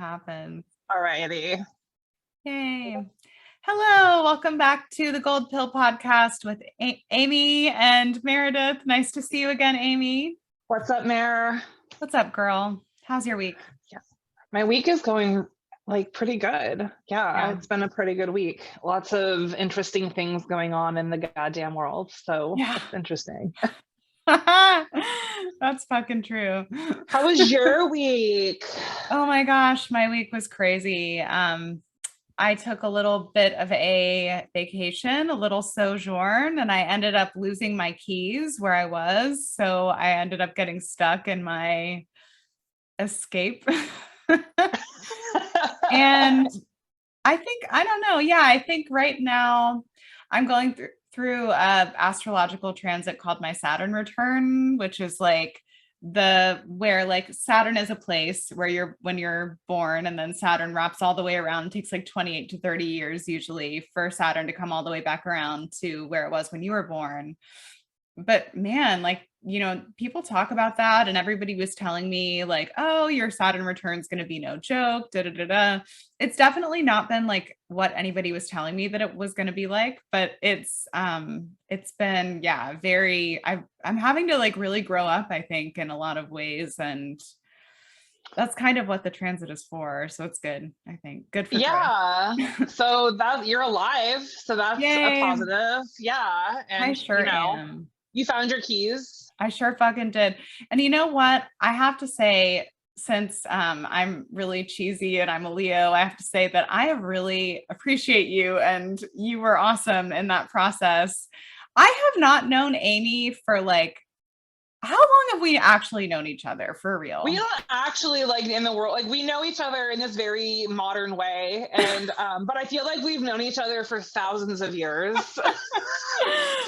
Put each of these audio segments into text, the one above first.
happens. Alrighty. Yay. Hello, welcome back to the Gold Pill podcast with Amy and Meredith. Nice to see you again, Amy. What's up, Mare? What's up, girl? How's your week? Yeah. My week is going pretty good. Yeah, it's been a pretty good week. Lots of interesting things going on in the goddamn world. So it's interesting. That's fucking true. How was your week? Oh my gosh, my week was crazy. I took a little bit of a vacation, a little sojourn, and I ended up losing my keys where I was. So I ended up getting stuck in my escape. And I don't know. Yeah, I think right now I'm going through a astrological transit called my Saturn return, which is like where like Saturn is a place where when you're born, and then Saturn wraps all the way around. It takes like 28 to 30 years usually for Saturn to come all the way back around to where it was when you were born. But man, like, people talk about that, and everybody was telling me like, oh, your Saturn return is going to be no joke. Da, da, da, da. It's definitely not been like what anybody was telling me that it was going to be like, but it's been, I'm having to like really grow up, I think, in a lot of ways. And that's kind of what the transit is for. So it's good, I think. Good for growth. So that you're alive. So that's Yay. A positive. Yeah. And I sure am. You found your keys. I sure fucking did. And you know what? I have to say, since I'm really cheesy and I'm a Leo, I have to say that I really appreciate you, and you were awesome in that process. I have not known Amy for like, how long have we actually known each other for real? We don't actually like in the world, like we know each other in this very modern way. And, but I feel like we've known each other for thousands of years.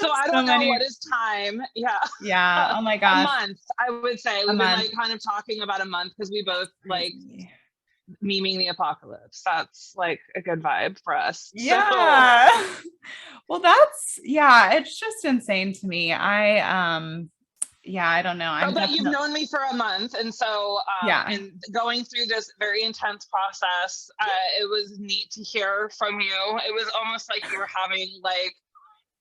So I don't know what is time. Yeah. Yeah. Oh my gosh. A month, I would say. We've been like kind of talking about a month because we both like memeing the apocalypse. That's like a good vibe for us. Yeah. So. Well, it's just insane to me. I don't know. But you've known me for a month. And so, and going through this very intense process, it was neat to hear from you. It was almost like you were having like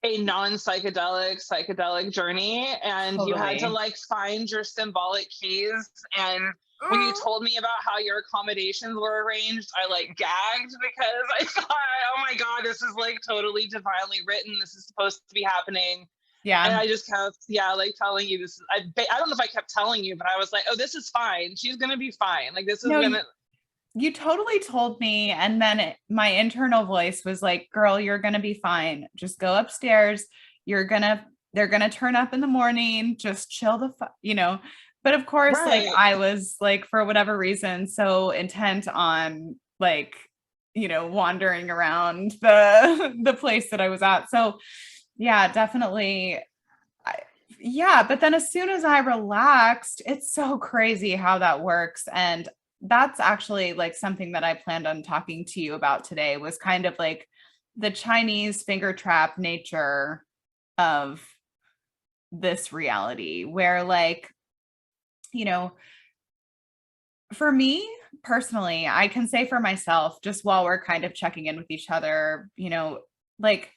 a psychedelic journey, and you had to like find your symbolic keys. And when you told me about how your accommodations were arranged, I like gagged because I thought, oh my God, this is like totally divinely written. This is supposed to be happening. Yeah. And I just kept, like telling you this. I don't know if I kept telling you, but I was like, oh, this is fine. She's going to be fine. Like, this is going to. You totally told me. And then my internal voice was like, girl, you're going to be fine. Just go upstairs. They're going to turn up in the morning. Just chill But of course, like I was like, for whatever reason, so intent on like, wandering around the place that I was at. So yeah, definitely. But then as soon as I relaxed, it's so crazy how that works. And that's actually like something that I planned on talking to you about today, was kind of like the Chinese finger trap nature of this reality, where like, for me personally, I can say for myself, just while we're kind of checking in with each other, like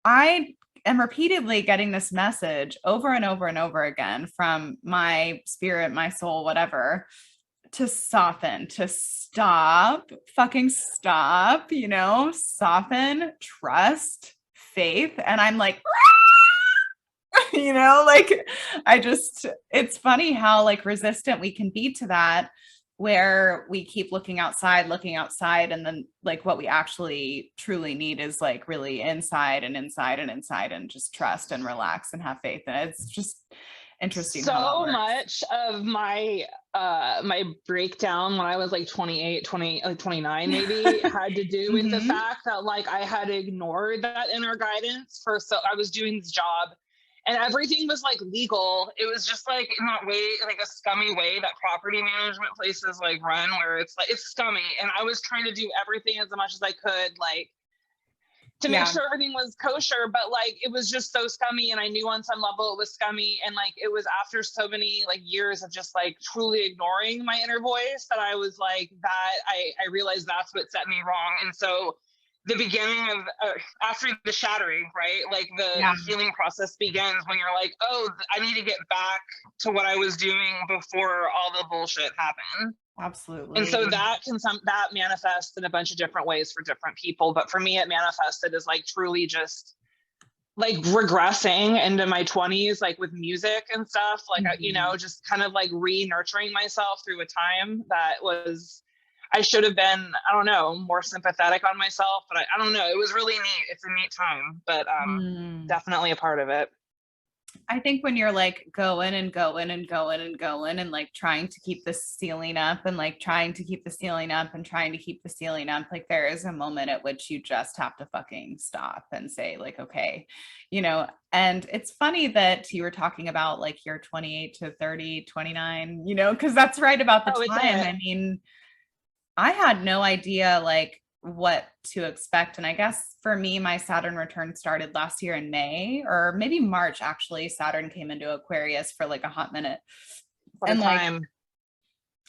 I am repeatedly getting this message over and over and over again from my spirit, my soul, whatever, to soften, to fucking stop, soften, trust, faith. And I'm like, it's funny how like resistant we can be to that, where we keep looking outside, and then like what we actually truly need is like really inside and just trust and relax and have faith. And it's just interesting. So much of my my breakdown when I was like 29 maybe had to do with the fact that like I had ignored that inner guidance I was doing this job. And everything was like legal. It was just like in that way, like a scummy way that property management places like run, where it's like, it's scummy. And I was trying to do everything as much as I could, like to make sure everything was kosher, but like it was just so scummy, and I knew on some level it was scummy, and like it was after so many like years of just like truly ignoring my inner voice that I was like that I realized that's what set me wrong. And so the beginning of after the shattering, right, like the healing process begins when you're like, oh, I need to get back to what I was doing before all the bullshit happened. Absolutely. And so that that manifests in a bunch of different ways for different people. But for me, it manifested as like truly just like regressing into my 20s, like with music and stuff, like, you know, just kind of like re-nurturing myself through a time that was, I should have been, I don't know, more sympathetic on myself, but I don't know. It was really neat. It's a neat time, but definitely a part of it. I think when you're like going and going and going and going and like trying to keep the ceiling up and like trying to keep the ceiling up and trying to keep the ceiling up, like there is a moment at which you just have to fucking stop and say like, okay, you know. And it's funny that you were talking about like you're 28 to 30, 29, you know, because that's right about the time. I mean, I had no idea like what to expect. And I guess for me, my Saturn return started last year in May or maybe March. Actually, Saturn came into Aquarius for like a hot minute. And like,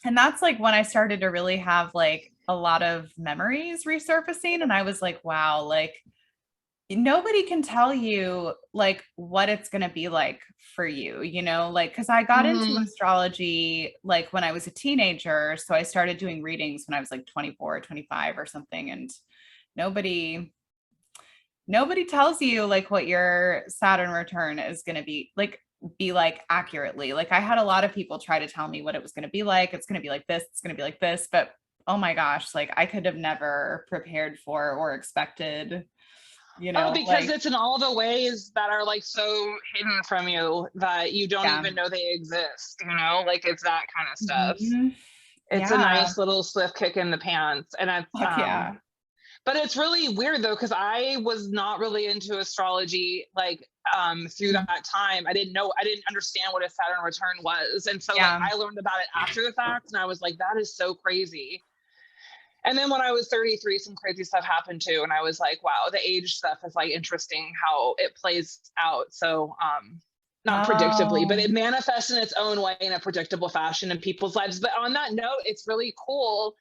and that's like when I started to really have like a lot of memories resurfacing. And I was like, wow, like nobody can tell you like what it's going to be like for you, you know, like, because I got into astrology like when I was a teenager. So I started doing readings when I was like 24, 25 or something. And nobody tells you like what your Saturn return is going to be like accurately. Like I had a lot of people try to tell me what it was going to be like. It's going to be like this, it's going to be like this, but oh my gosh, like I could have never prepared for or expected, you know, because like, it's in all the ways that are like so hidden from you that you don't even know they exist, you know, like it's that kind of stuff. It's a nice little swift kick in the pants. And it's but it's really weird though, because I was not really into astrology like through that time. I didn't understand what a Saturn return was. And so like, I learned about it after the fact, and I was like, that is so crazy. And then when I was 33, some crazy stuff happened too. And I was like, wow, the age stuff is like interesting how it plays out. So not predictably, but it manifests in its own way in a predictable fashion in people's lives. But on that note, it's really cool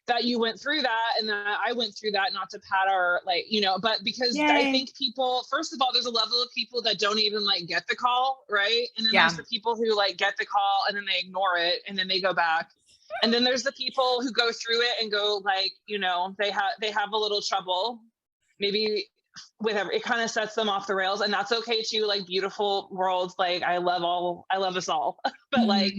that you went through that and that I went through that, not to pat our like, you know, but because I think people, first of all, there's a level of people that don't even like get the call, right? And then there's the people who like get the call and then they ignore it and then they go back. And then there's the people who go through it and go like, you know, they have a little trouble, maybe with it kind of sets them off the rails, and that's okay too. Like beautiful worlds, like I love us all, but like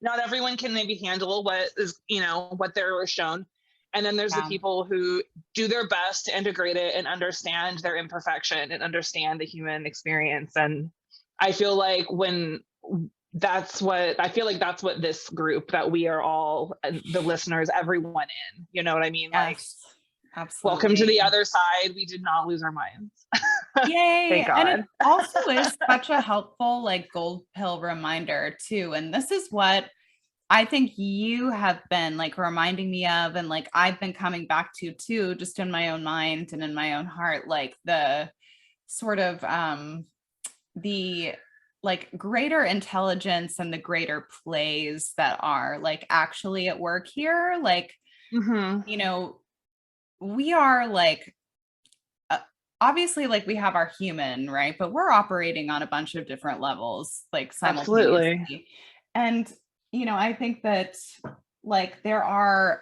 not everyone can maybe handle what is, you know, what they're shown. And then there's the people who do their best to integrate it and understand their imperfection and understand the human experience. And I feel like that's what this group that we are all, the listeners, everyone in, you know what I mean? Like, absolutely. Welcome to the other side. We did not lose our minds. Yay. Thank God. And it also is such a helpful, like gold pill reminder too. And this is what I think you have been like reminding me of. And like, I've been coming back to too, just in my own mind and in my own heart, like the sort of, the like greater intelligence and the greater plays that are like actually at work here. Like, you know, we are like, obviously like we have our human, right? But we're operating on a bunch of different levels, like simultaneously. Absolutely. And, you know, I think that like there are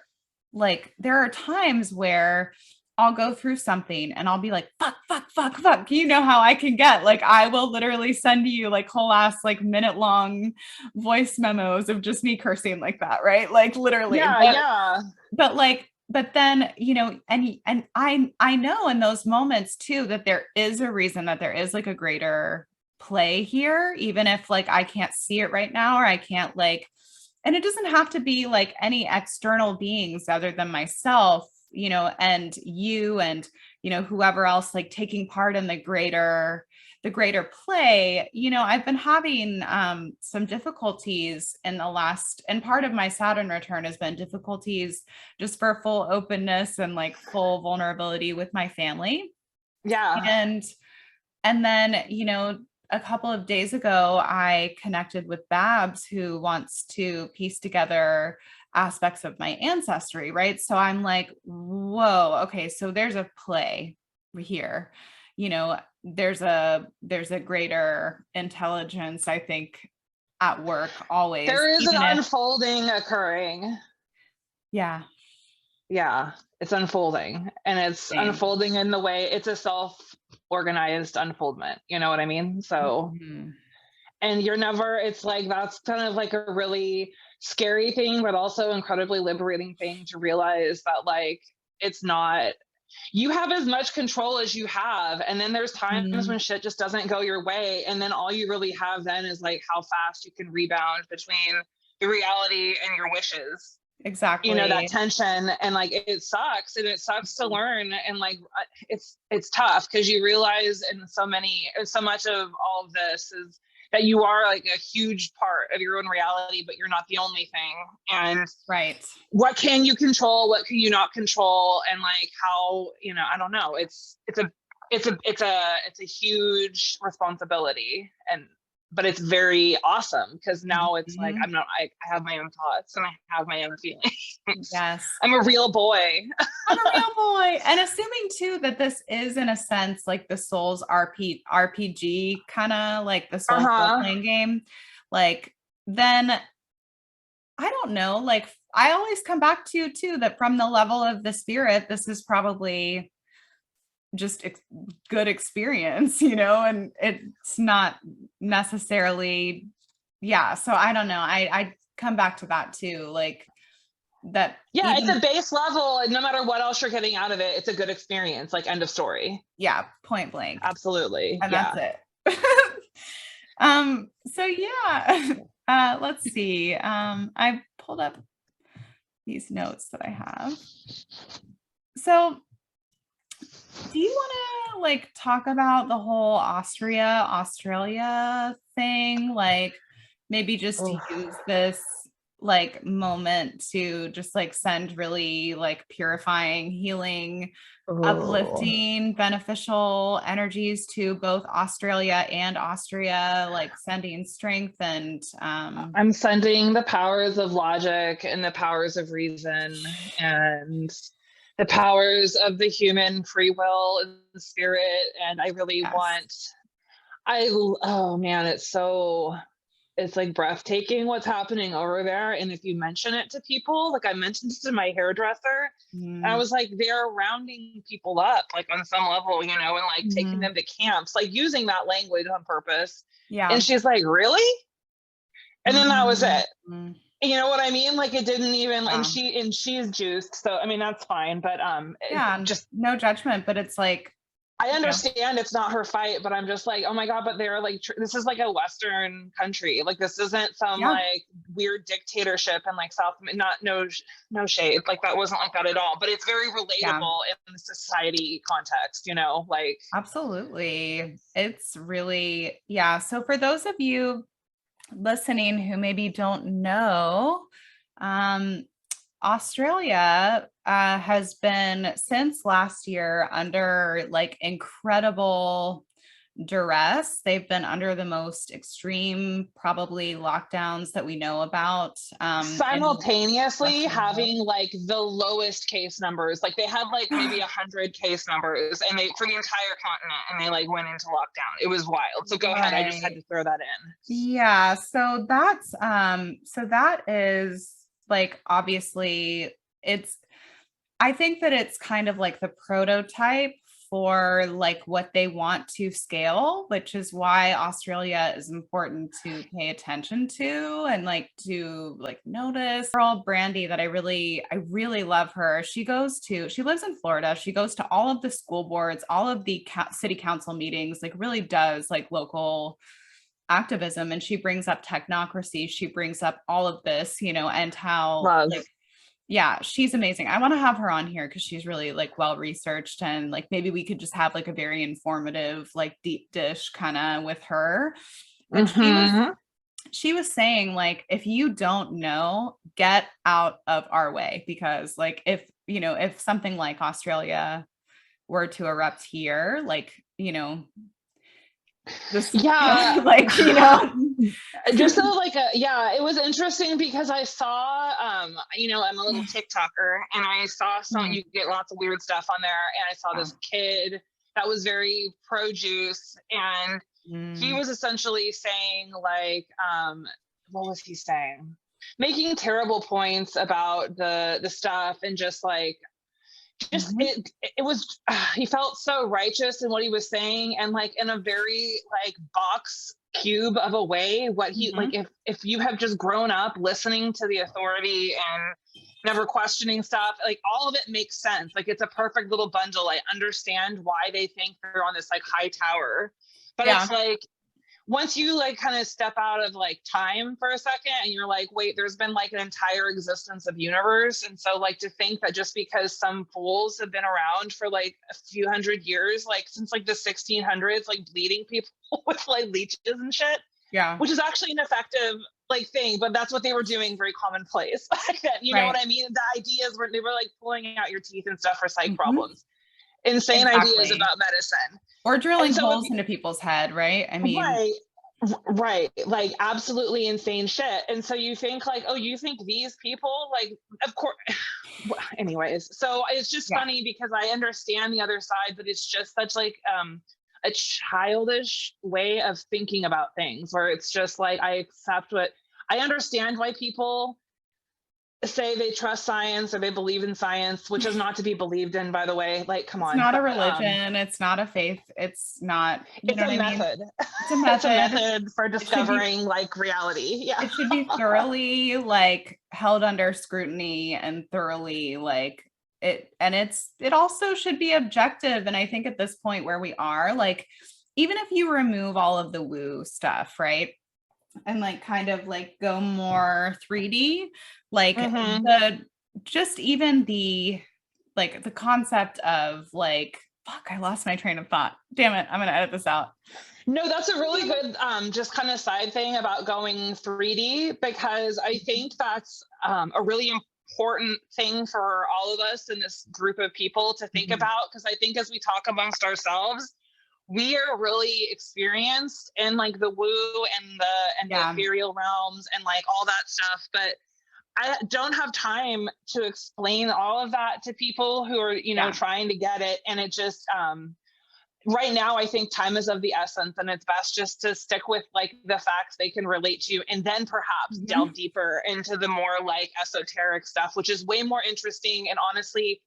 times where I'll go through something and I'll be like, fuck. You know how I can get, like, I will literally send you like whole ass, like minute long voice memos of just me cursing like that. Right. Like literally. But then, you know, and I know in those moments too, that there is a reason, that there is like a greater play here, even if like, I can't see it right now, or I can't like, and it doesn't have to be like any external beings other than myself, you know, and you, and, you know, whoever else like taking part in the greater play. You know, I've been having some difficulties in the last, and part of my Saturn return has been difficulties just for full openness and like full vulnerability with my family. Yeah. And then, you know, a couple of days ago, I connected with Babs, who wants to piece together aspects of my ancestry, right? So I'm like, whoa, okay, so there's a play here. You know, there's a greater intelligence, I think, at work always, There is an even if, unfolding occurring. yeah, Yeah, it's unfolding, and it's same. unfolding in the way it's a self-organized unfoldment. You know what I mean? So, Mhm. and you're never, it's like that's kind of like a really scary thing, but also incredibly liberating thing to realize that, like, it's not, you have as much control as you have. And then there's times Mhm. when shit just doesn't go your way. And then all you really have then is like how fast you can rebound between the reality and your wishes, you know, that Exactly. tension. And like it sucks, and it sucks to learn. And like it's tough because you realize in so much of all of this is that you are like a huge part of your own reality, but you're not the only thing. And Right. what can you control, what can you not control, and like how, you know, I don't know, it's a huge responsibility. And but it's very awesome because now it's like Mhm. I have my own thoughts and I have my own feelings. Yes. I'm a real boy. I'm a real boy. And assuming too that this is in a sense like the Souls RPG kind of like the Souls role Uh-huh. playing game, like then I don't know, like I always come back to too that from the level of the spirit, this is probably just good experience, you know, and it's not necessarily, yeah. So I don't know. I come back to that too, like that Yeah, it's even, a base level, and no matter what else you're getting out of it, it's a good experience, like end of story. yeah, point blank. Absolutely. And that's Yeah. it. So yeah, let's see. I pulled up these notes that I have. So do you want to like talk about the whole Australia thing? Like maybe just Oh. use this like moment to just like send really like purifying, healing, Oh. uplifting, beneficial energies to both Australia and Austria, like sending strength and I'm sending the powers of logic and the powers of reason and the powers of the human free will and spirit. And I really yes. want, oh man, it's like breathtaking what's happening over there. And if you mention it to people, like I mentioned it to my hairdresser, and I Mm-hmm. was like, they're rounding people up, like on some level, you know, and like taking Mm-hmm. them to camps, like using that language on purpose. And Yeah. she's like, really? And then that was it. Mm-hmm. You know what I mean? Like it didn't even, and Yeah. she's juiced. So, I mean, that's fine. But Yeah. just, No judgment, but it's like, I you know, understand it's not her fight, but I'm just like, oh my God, but they're like, this is like a Western country. Like this isn't some yeah, like weird dictatorship and like South, not, no shade. Like that wasn't like that at all, but it's very yeah, relatable in the society context, you know, like. absolutely. It's really, yeah. So for those of you listening who maybe don't know, um, Australia has been since last year under like incredible duress. They've been under the most extreme, probably lockdowns that we know about in the Simultaneously Western world. having like the lowest case numbers, like they had like maybe 100 case numbers, and they, for the entire continent, and they like went into lockdown. It was wild. So go ahead, I just had Right. to throw that in. Yeah, so that is like obviously it's I think that it's kind of like the prototype for like what they want to scale, which is why Australia is important to pay attention to and like to like notice. Girl Brandy that I really love her. She lives in Florida. She goes to all of the school boards, all of the city council meetings, like really does like local activism, and she brings up technocracy, she brings up all of this, you know, and how Love. like yeah, she's amazing. I want to have her on here because she's really like well researched, and like maybe we could just have like a very informative like deep dish kind of with her. And Mm-hmm. she was saying like if you don't know, get out of our way, because like if you know if something like Australia were to erupt here, like, this, yeah. like, Just so like yeah, it was interesting because I saw I'm a little TikToker, and I saw you get lots of weird stuff on there, and I saw this kid that was very pro juice, and he was essentially saying like what was he saying, making terrible points about the stuff, and just like it was he felt so righteous in what he was saying, and like in a very like box cube of a way, what he like, if you have just grown up listening to the authority and never questioning stuff, like all of it makes sense. Like it's a perfect little bundle. I understand why they think they're on this like high tower, but it's like once you like kind of step out of like time for a second, and you're like, wait, there's been like an entire existence of universe. And so like to think that just because some fools have been around for like a few hundred years, like since like the 1600s, like bleeding people with like leeches and shit, which is actually an effective like thing, but that's what they were doing, very commonplace. You know what I mean? The ideas were, they were like pulling out your teeth and stuff for psych problems. Insane ideas about medicine. Or drilling holes into people's head, right? I mean, right, like absolutely insane shit. And so you think like, oh, you think these people, like, of course. Anyways, so it's just funny because I understand the other side, but it's just such like a childish way of thinking about things, where it's just like, I understand why people say they trust science or they believe in science, which is not to be believed in, by the way. Like, come on. It's not a religion. It's not a faith. It's not, it's a method. It's a method. It's a method for discovering like reality. Yeah. It should be thoroughly like held under scrutiny and thoroughly like it. And it also should be objective. And I think at this point where we are, like, even if you remove all of the woo stuff, right? And like kind of like go more 3D, like just even the like the concept of like, fuck, I lost my train of thought. Damn it. I'm going to edit this out. No, that's a really good just kind of side thing about going 3D, because I think that's a really important thing for all of us in this group of people to think about, because I think as we talk amongst ourselves, we are really experienced in like the woo and the ethereal realms and like all that stuff, but I don't have time to explain all of that to people who are trying to get it. And it just right now I think time is of the essence, and it's best just to stick with like the facts they can relate to, and then perhaps delve deeper into the more like esoteric stuff, which is way more interesting. And honestly,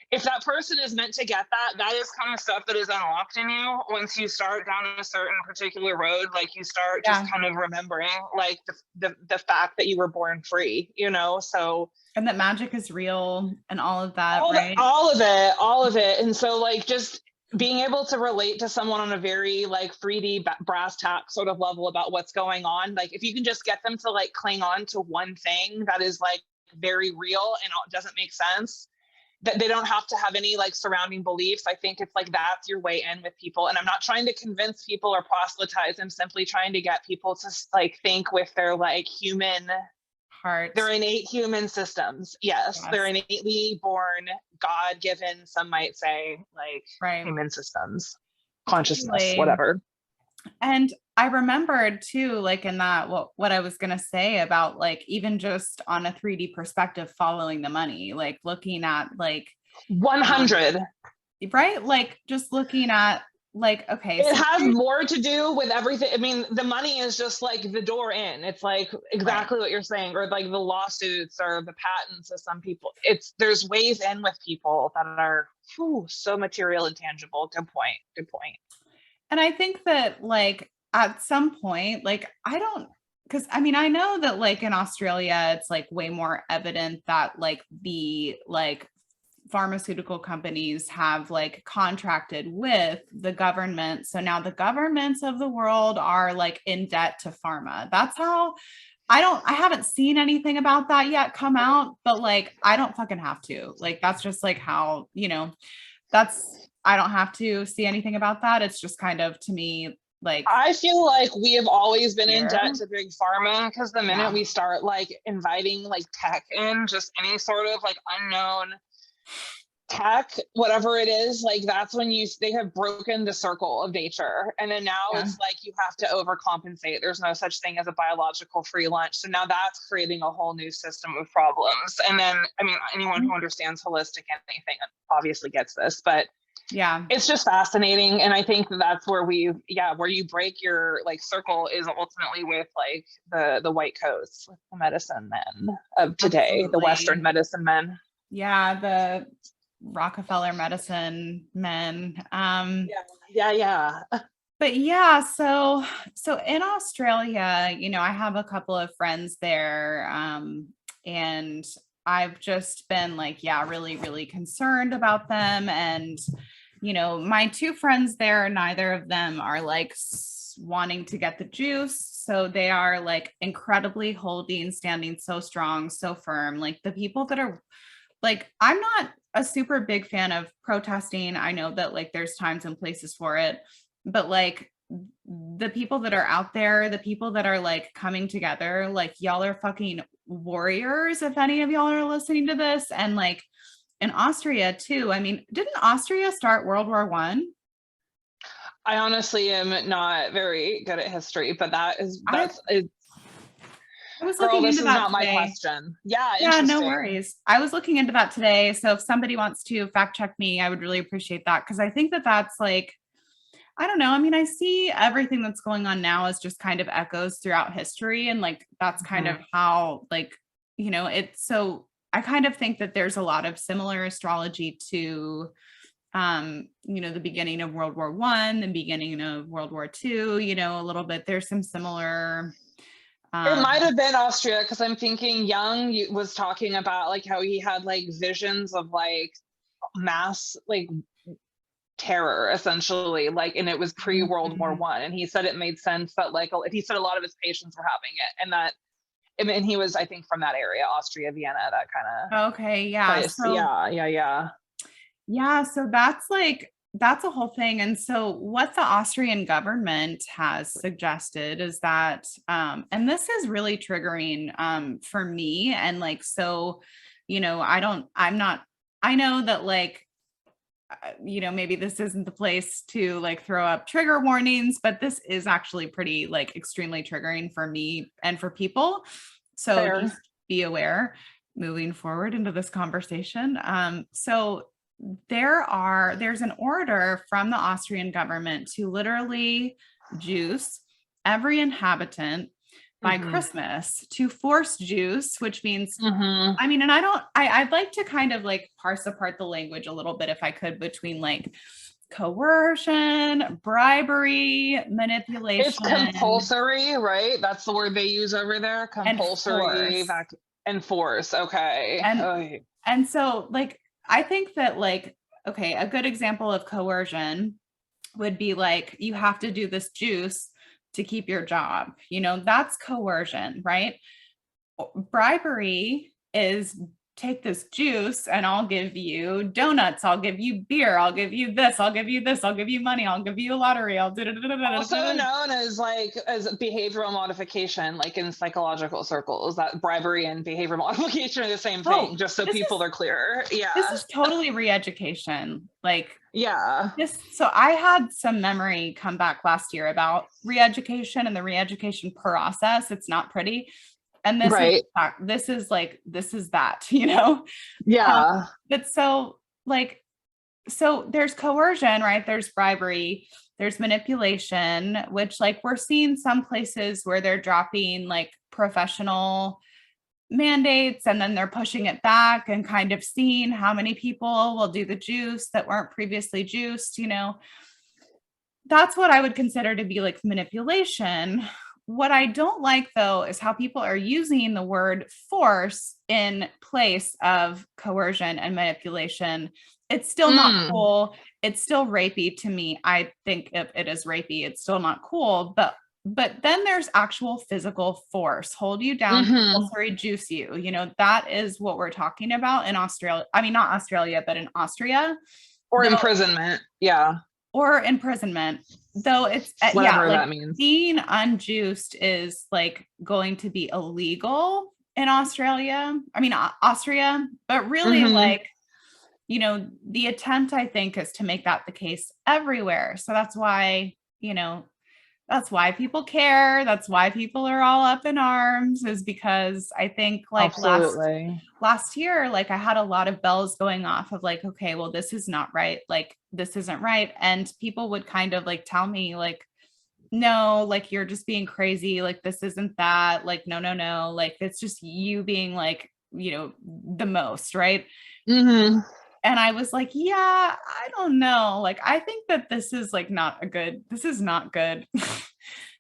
if that person is meant to get that, that is kind of stuff that is unlocked in you once you start down a certain particular road. Like you start just kind of remembering like the fact that you were born free, so. And that magic is real and all of that, right? All of it. And so like just being able to relate to someone on a very like 3D brass tack sort of level about what's going on. Like if you can just get them to like cling on to one thing that is like very real and it doesn't make sense, that they don't have to have any like surrounding beliefs. I think it's like that's your way in with people. And I'm not trying to convince people or proselytize. I'm simply trying to get people to like think with their like human heart, their innate human systems. Yes. They're innately born, God-given, some might say, like human systems, consciousness, whatever. And I remembered too, like in that, what I was going to say about like, even just on a 3D perspective, following the money, like looking at like 100, right? Like just looking at like, okay. It has more to do with everything. I mean, the money is just like the door in. It's like exactly what you're saying, or like the lawsuits or the patents of some people. There's ways in with people that are so material and tangible. Good point. And I think that like at some point, like because I mean, I know that like in Australia, it's like way more evident that like the like pharmaceutical companies have like contracted with the government. So now the governments of the world are like in debt to pharma. That's how I haven't seen anything about that yet come out, but like, I don't fucking have to. Like, that's just like how, I don't have to see anything about that. It's just kind of, to me, like, I feel like we have always been in debt to big pharma, because the minute we start like inviting like tech in, just any sort of like unknown tech, whatever it is, like that's when they have broken the circle of nature. And then now it's like you have to overcompensate. There's no such thing as a biological free lunch. So now that's creating a whole new system of problems. And then, I mean, anyone who understands holistic anything obviously gets this, but yeah, it's just fascinating. And I think that's where where you break your like circle is ultimately with like the white coats, with the medicine men of today, absolutely. the Western medicine men. Yeah, the Rockefeller medicine men. Yeah. But yeah, so in Australia, you know, I have a couple of friends there, and I've just been like, yeah, really, really concerned about them. And you know, my two friends there, neither of them are like wanting to get the juice, so they are like incredibly holding, standing so strong, so firm. Like the people that are like, I'm not a super big fan of protesting. I know that like there's times and places for it, but like the people that are out there, the people that are like coming together, like y'all are fucking warriors if any of y'all are listening to this. And like in Austria too. I mean, didn't Austria start World War One? I honestly am not very good at history, but I was girl, looking this into is that not my today. question. Yeah, Yeah, no interesting. worries. I was looking into that today. So if somebody wants to fact check me, I would really appreciate that, because I think that that's like, I don't know. I mean, I see everything that's going on now as just kind of echoes throughout history. And like, that's kind of how, like, you know, it's so I kind of think that there's a lot of similar astrology to, you know, the beginning of World War One, the beginning of World War Two, you know, a little bit. There's some similar. It might have been Austria, because I'm thinking Jung was talking about like how he had like visions of like mass like terror essentially, like, and it was pre-World War One, and he said it made sense that like he said a lot of his patients were having it, and that, I mean, he was, I think, from that area, Austria, Vienna, that kind of Okay, yeah. place. So Yeah. so that's like that's a whole thing. And so what the Austrian government has suggested is that and this is really triggering for me. And like, so, you know, I know that like you know, maybe this isn't the place to like throw up trigger warnings, but this is actually pretty like extremely triggering for me and for people. So Fair. just be aware moving forward into this conversation. So there's an order from the Austrian government to literally juice every inhabitant by Christmas, to force juice, which means, I mean, and I'd like to kind of like parse apart the language a little bit if I could, between like coercion, bribery, manipulation. It's compulsory, right? That's the word they use over there. Compulsory and force. Okay. And so like, I think that like, okay, a good example of coercion would be like, you have to do this juice to keep your job. You know, that's coercion, right? Bribery is take this juice and I'll give you donuts, I'll give you beer, I'll give you this, I'll give you this, I'll give you money, I'll give you a lottery, I'll do also known as like as behavioral modification, like in psychological circles, that bribery and behavior modification are the same thing, just so people are clear. Yeah. This is totally re-education. Like, yeah. So I had some memory come back last year about re-education and the re-education process. It's not pretty. And this is that, you know? Yeah. But so like, so there's coercion, right? There's bribery, there's manipulation, which like we're seeing some places where they're dropping like professional mandates and then they're pushing it back and kind of seeing how many people will do the juice that weren't previously juiced, you know. That's what I would consider to be like manipulation. What I don't like though is how people are using the word force in place of coercion and manipulation. It's still not cool. It's still rapey to me. I think if it is rapey, it's still not cool. But then there's actual physical force, hold you down, compulsory juice you. You know, that is what we're talking about in Australia. I mean, not Australia, but in Austria. Or imprisonment. Yeah. Or imprisonment. Though it's whatever like that means. Being unjuiced is like going to be illegal in Australia. I mean, Austria, but really like you know, the attempt, I think, is to make that the case everywhere. So that's why, you know, that's why people care. That's why people are all up in arms, is because I think like Absolutely. last year, like I had a lot of bells going off of like, okay, well, this is not right. Like, this isn't right. And people would kind of like tell me, like, no, like you're just being crazy. Like, this isn't that. Like, no, no, no. Like, it's just you being like, you know, the most, right? Mm-hmm. And I was like, yeah, I don't know. Like, I think that this is like not a good, this is not good.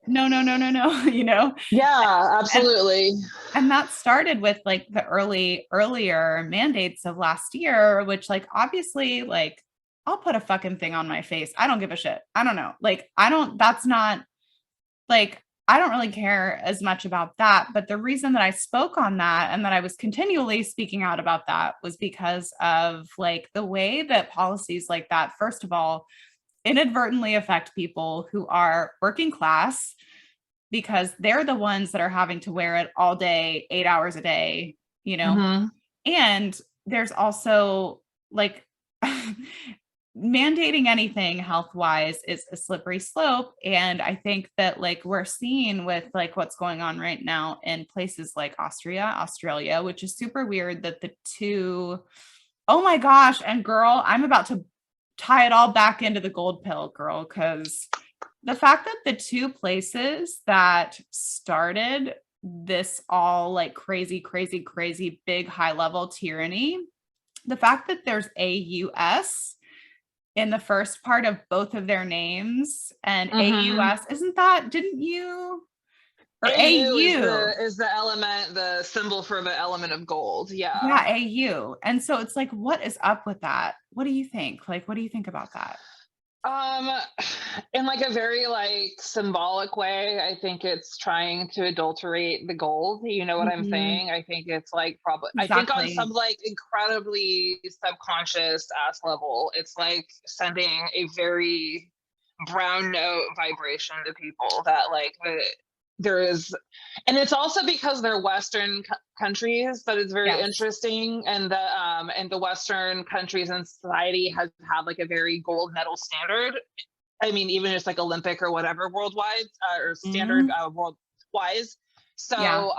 No, no, no, no, no, you know? Yeah, absolutely. And that started with like the earlier mandates of last year, which like obviously like I'll put a fucking thing on my face. I don't give a shit. I don't know. Like I don't, that's not like, I don't really care as much about that. But the reason that I spoke on that and that I was continually speaking out about that was because of like the way that policies like that, first of all, inadvertently affect people who are working class, because they're the ones that are having to wear it all day, 8 hours a day, you know? Mm-hmm. And there's also like mandating anything health wise is a slippery slope. And I think that like we're seeing with like what's going on right now in places like Australia, which is super weird that the two, oh my gosh. And girl, I'm about to tie it all back into the gold pill, girl, because the fact that the two places that started this all like crazy, crazy, crazy big high level tyranny, the fact that there's AUS in the first part of both of their names and Mm-hmm. AUS, isn't that, didn't you? Or AU AU. is the element, the symbol for the element of gold. Yeah. Yeah, AU. And so it's like, what is up with that? What do you think? Like, what do you think about that? Um, in like a very like symbolic way, I think it's trying to adulterate the gold. You know what I'm Mhm. saying? I think it's like probably, I think on some Exactly. like incredibly subconscious ass level, it's like sending a very brown note vibration to people that like there is, and it's also because they're Western countries that is very Yes. interesting, and the Western countries and society has had like a very gold medal standard. I mean, even just like Olympic or whatever worldwide, or standard Mhm. world wise. Yeah. So,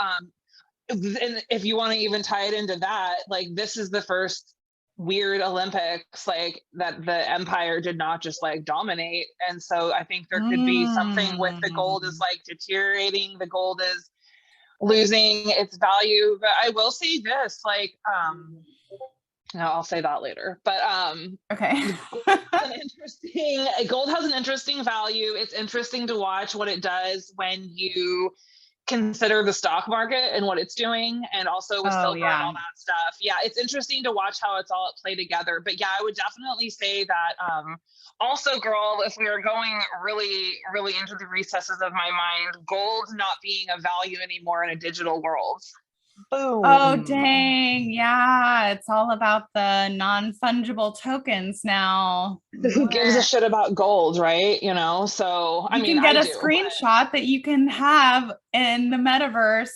and if you want to even tie it into that, like this is the first weird Olympics like that the empire did not just like dominate. And so I think there could be something with the gold is Mm. like deteriorating, the gold is losing its value. But I will say this, like, no, I'll say that later. But Okay. gold has an interesting value. It's interesting to watch what it does when you consider the stock market and what it's doing, and also with Oh, silver and yeah. all that stuff. Yeah, it's interesting to watch how it's all at play together. But yeah, I would definitely say that also, girl, if we are going really, really into the recesses of my mind, gold not being a value anymore in a digital world. Oh, Boom. dang. Yeah. It's all about the non-fungible tokens now. Who gives a Blech. shit about gold, right? You know, so I You mean, can get I a do, but screenshot that you can have in the metaverse.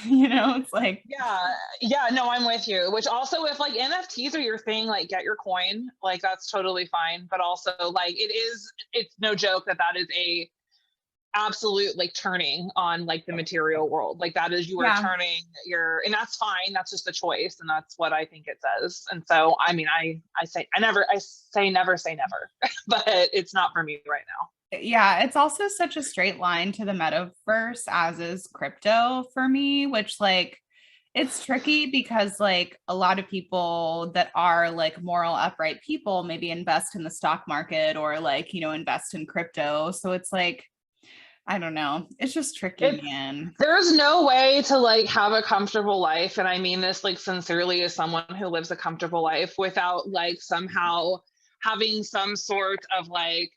You know, it's like, yeah, yeah, no, I'm with you. Which also, if like NFTs are your thing, like get your coin, like that's totally fine. But also, like it's no joke that that is a absolute like turning on like the material world. Like that is you are yeah. turning your, and that's fine. That's just a choice, and that's what I think it says. And so, I mean, I say never say never, but it's not for me right now. Yeah. It's also such a straight line to the metaverse, as is crypto for me, which like, it's tricky because like a lot of people that are like moral upright people maybe invest in the stock market or like, you know, invest in crypto. So it's like, I don't know. It's just tricky, It's man. There's no way to like have a comfortable life, and I mean this like sincerely as someone who lives a comfortable life, without like somehow having some sort of like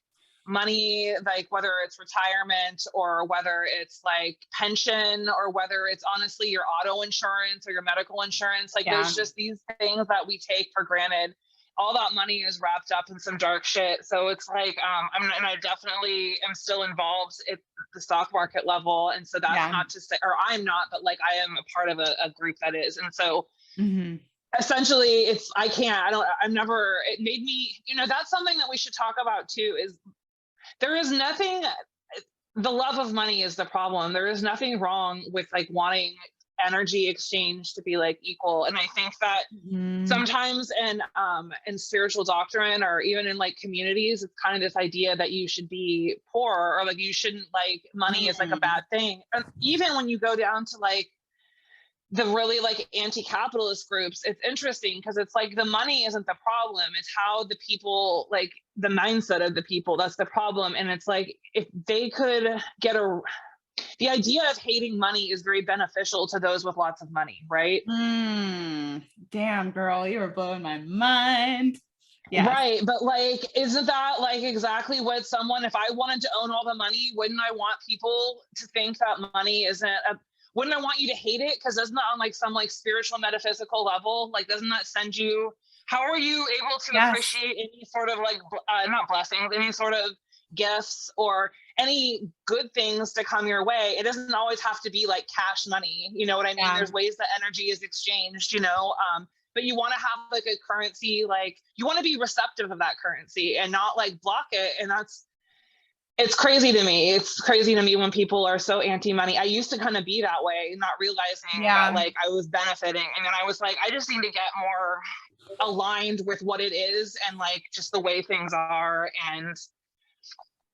money, like whether it's retirement or whether it's like pension or whether it's honestly your auto insurance or your medical insurance. Like there's Yeah. just these things that we take for granted. All that money is wrapped up in some dark shit. So it's like, and I definitely am still involved at the stock market level. And so that's Yeah. not to say, or I'm not, but like I am a part of a group that is. And so Hmm. essentially it made me, that's something that we should talk about too, is there is nothing, the love of money is the problem. There is nothing wrong with like wanting energy exchange to be like equal. And I think that sometimes in spiritual doctrine, or even in like communities, it's kind of this idea that you should be poor, or like you shouldn't, like money is like a bad thing. And even when you go down to like the really like anti-capitalist groups, it's interesting because it's like the money isn't the problem, it's how the people, like the mindset of the people, that's the problem. And it's like, if they could get the idea of hating money is very beneficial to those with lots of money, right? Damn, girl, you were blowing my mind. Yes. Right. But like, isn't that like exactly what someone, if I wanted to own all the money, wouldn't I want people to think that money isn't wouldn't I want you to hate it? Because doesn't that on like some like spiritual metaphysical level, like doesn't that send you, how are you able to appreciate any sort of like, not blessings, any sort of gifts or any good things to come your way? It doesn't always have to be like cash money. You know what I mean? There's ways that energy is exchanged, but you want to have like a currency, like you want to be receptive of that currency and not like block it. And it's crazy to me. It's crazy to me when people are so anti-money. I used to kind of be that way, not realizing that like I was benefiting. And then I was like, I just need to get more aligned with what it is and like just the way things are, and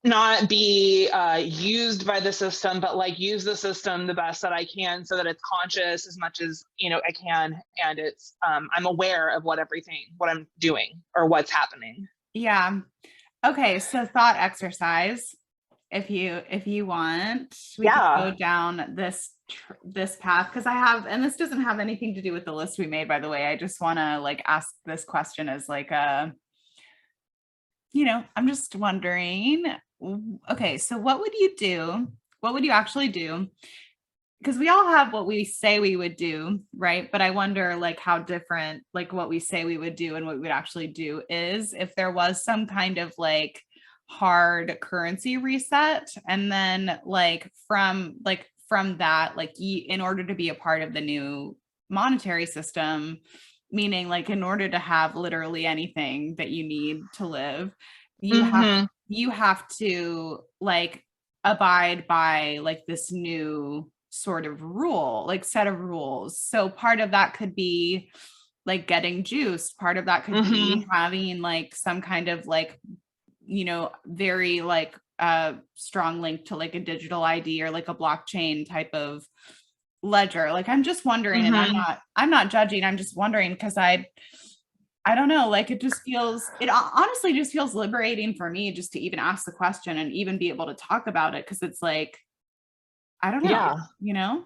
not be used by the system, but like use the system the best that I can so that it's conscious as much as, I can. And it's, I'm aware of what I'm doing or what's happening. Yeah. Okay. So thought exercise, if you want, we can go down this path. Cause I have, and this doesn't have anything to do with the list we made, by the way. I just want to like ask this question as like I'm just wondering, okay, so what would you do? What would you actually do? Because we all have what we say we would do, right? But I wonder like how different like what we say we would do and what we would actually do is, if there was some kind of like hard currency reset, and then like from that, like in order to be a part of the new monetary system, meaning like in order to have literally anything that you need to live, you have to like abide by like this new sort of rule, like set of rules. So part of that could be like getting juiced. Part of that could be having like some kind of like, very like strong link to like a digital ID or like a blockchain type of ledger. Like, I'm just wondering, and I'm not judging. I'm just wondering because I don't know, like it honestly just feels liberating for me just to even ask the question and even be able to talk about it. Cause it's like, I don't know,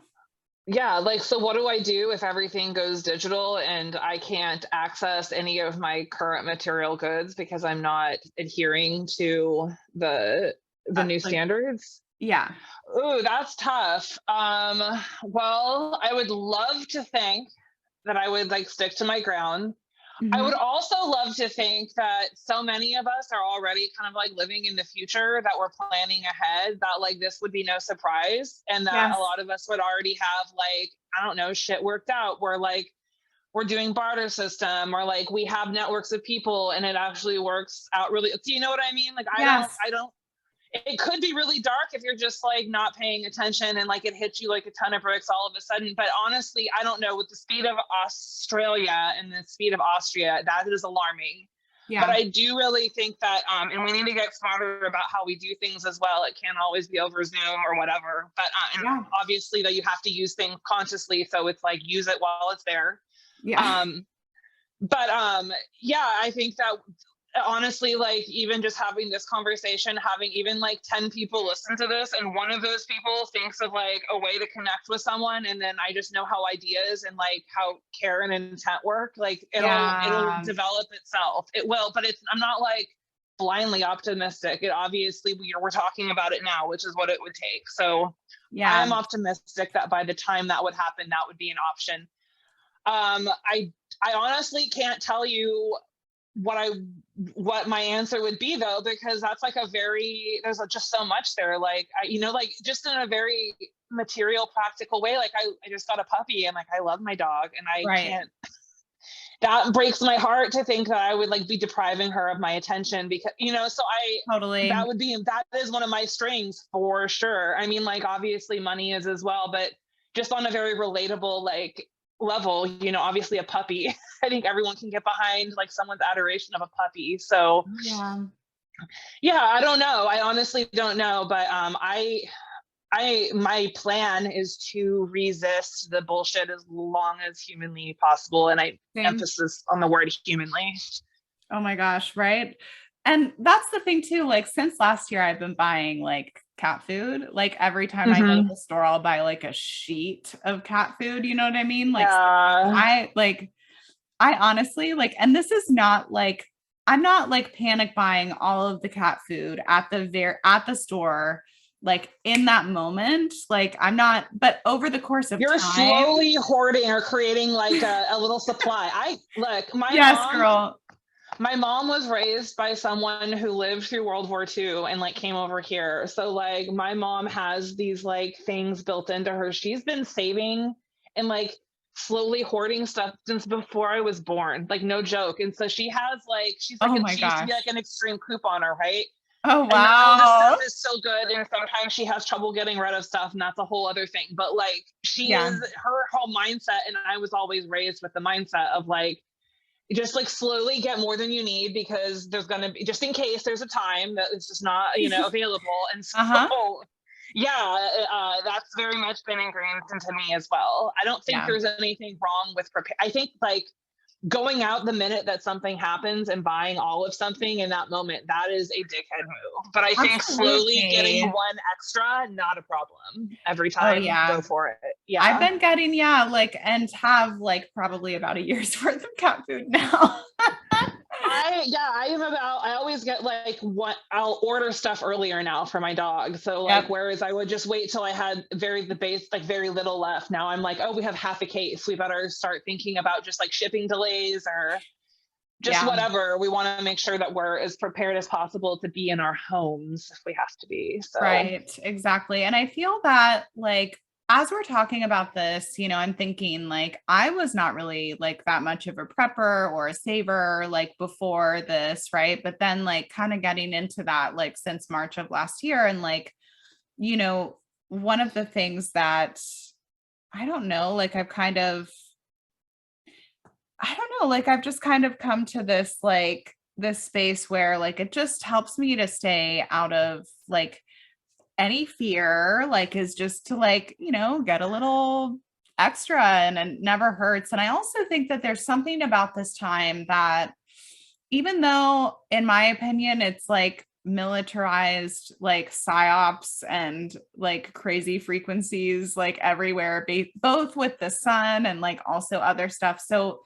Yeah. Like, so what do I do if everything goes digital and I can't access any of my current material goods because I'm not adhering to the new standards? Yeah. Ooh, that's tough. Well, I would love to think that I would like stick to my ground. I would also love to think that so many of us are already kind of like living in the future, that we're planning ahead, that like this would be no surprise. And that a lot of us would already have like, I don't know, shit worked out. We're doing barter system, or like we have networks of people and it actually works out really. Do you know what I mean? Like, I don't, it could be really dark if you're just like not paying attention and like it hits you like a ton of bricks all of a sudden. But honestly, I don't know, with the speed of Australia and the speed of Austria, that is alarming. Yeah. But I do really think that, and we need to get smarter about how we do things as well. It can't always be over Zoom or whatever, but obviously that you have to use things consciously. So it's like, use it while it's there. Yeah. I think that honestly, like even just having this conversation, having even like 10 people listen to this, and one of those people thinks of like a way to connect with someone, and then I just know how ideas and like how care and intent work, like it'll develop itself. It will, but I'm not like blindly optimistic. It obviously we're talking about it now, which is what it would take. So I am optimistic that by the time that would happen, that would be an option. I honestly can't tell you what my answer would be though, because that's like there's just so much there. Like, like just in a very material, practical way. Like I just got a puppy and like, I love my dog and I can't, that breaks my heart to think that I would like be depriving her of my attention because, so Totally. that is one of my strengths for sure. I mean, like obviously money is as well, but just on a very relatable like level, obviously a puppy. I think everyone can get behind like someone's adoration of a puppy. So Yeah. yeah, I don't know. I honestly don't know, but my plan is to resist the bullshit as long as humanly possible, and I Same. emphasis on the word humanly. Oh my gosh, right? And that's the thing too, like since last year I've been buying like cat food. Like every time I go to Mm-hmm. the store, I'll buy like a sheet of cat food, you know what I mean? Like Yeah, I honestly like, and this is not like I'm not like panic buying all of the cat food at the store, like in that moment. Like I'm not, but over the course of you're time, slowly hoarding or creating like a little supply. I look, yes, girl. my mom was raised by someone who lived through World War II and like came over here. So like my mom has these like things built into her. She's been saving and like slowly hoarding stuff since before I was born. Like no joke. And so Oh my she used to be like gosh. an extreme couponer, right? Oh And now the stuff wow. is so good and sometimes she has trouble getting rid of stuff and that's a whole other thing. But like she is Yeah. her whole mindset, and I was always raised with the mindset of like just like slowly get more than you need because there's going to be just in case there's a time that it's just not available. And so Uh-huh. yeah, that's very much been ingrained into me as well. I don't think Yeah. there's anything wrong with prepare. I think like going out the minute that something happens and buying all of something in that moment, that is a dickhead move. But I think slowly getting Absolutely. one extra, not a problem. Every Oh time, yeah. go for it. I've Yeah. been getting, yeah, like, and have like probably about a year's worth of cat food now. I always get like what I'll order stuff earlier now for my dog. So like Yep. whereas I would just wait till I had very little left. Now I'm like, oh, we have half a case. We better start thinking about just like shipping delays or just Yeah. whatever. We want to make sure that we're as prepared as possible to be in our homes if we have to be. So Right. Exactly. And I feel that like as we're talking about this, I'm thinking like I was not really like that much of a prepper or a saver like before this, right? But then like kind of getting into that like since March of last year and like, you know, one of the things that I don't know, like I don't know, like I've just kind of come to this space where like it just helps me to stay out of like any fear, like is just to like, get a little extra and it never hurts. And I also think that there's something about this time that even though in my opinion it's like militarized like psyops and like crazy frequencies like everywhere both with the sun and like also other stuff. So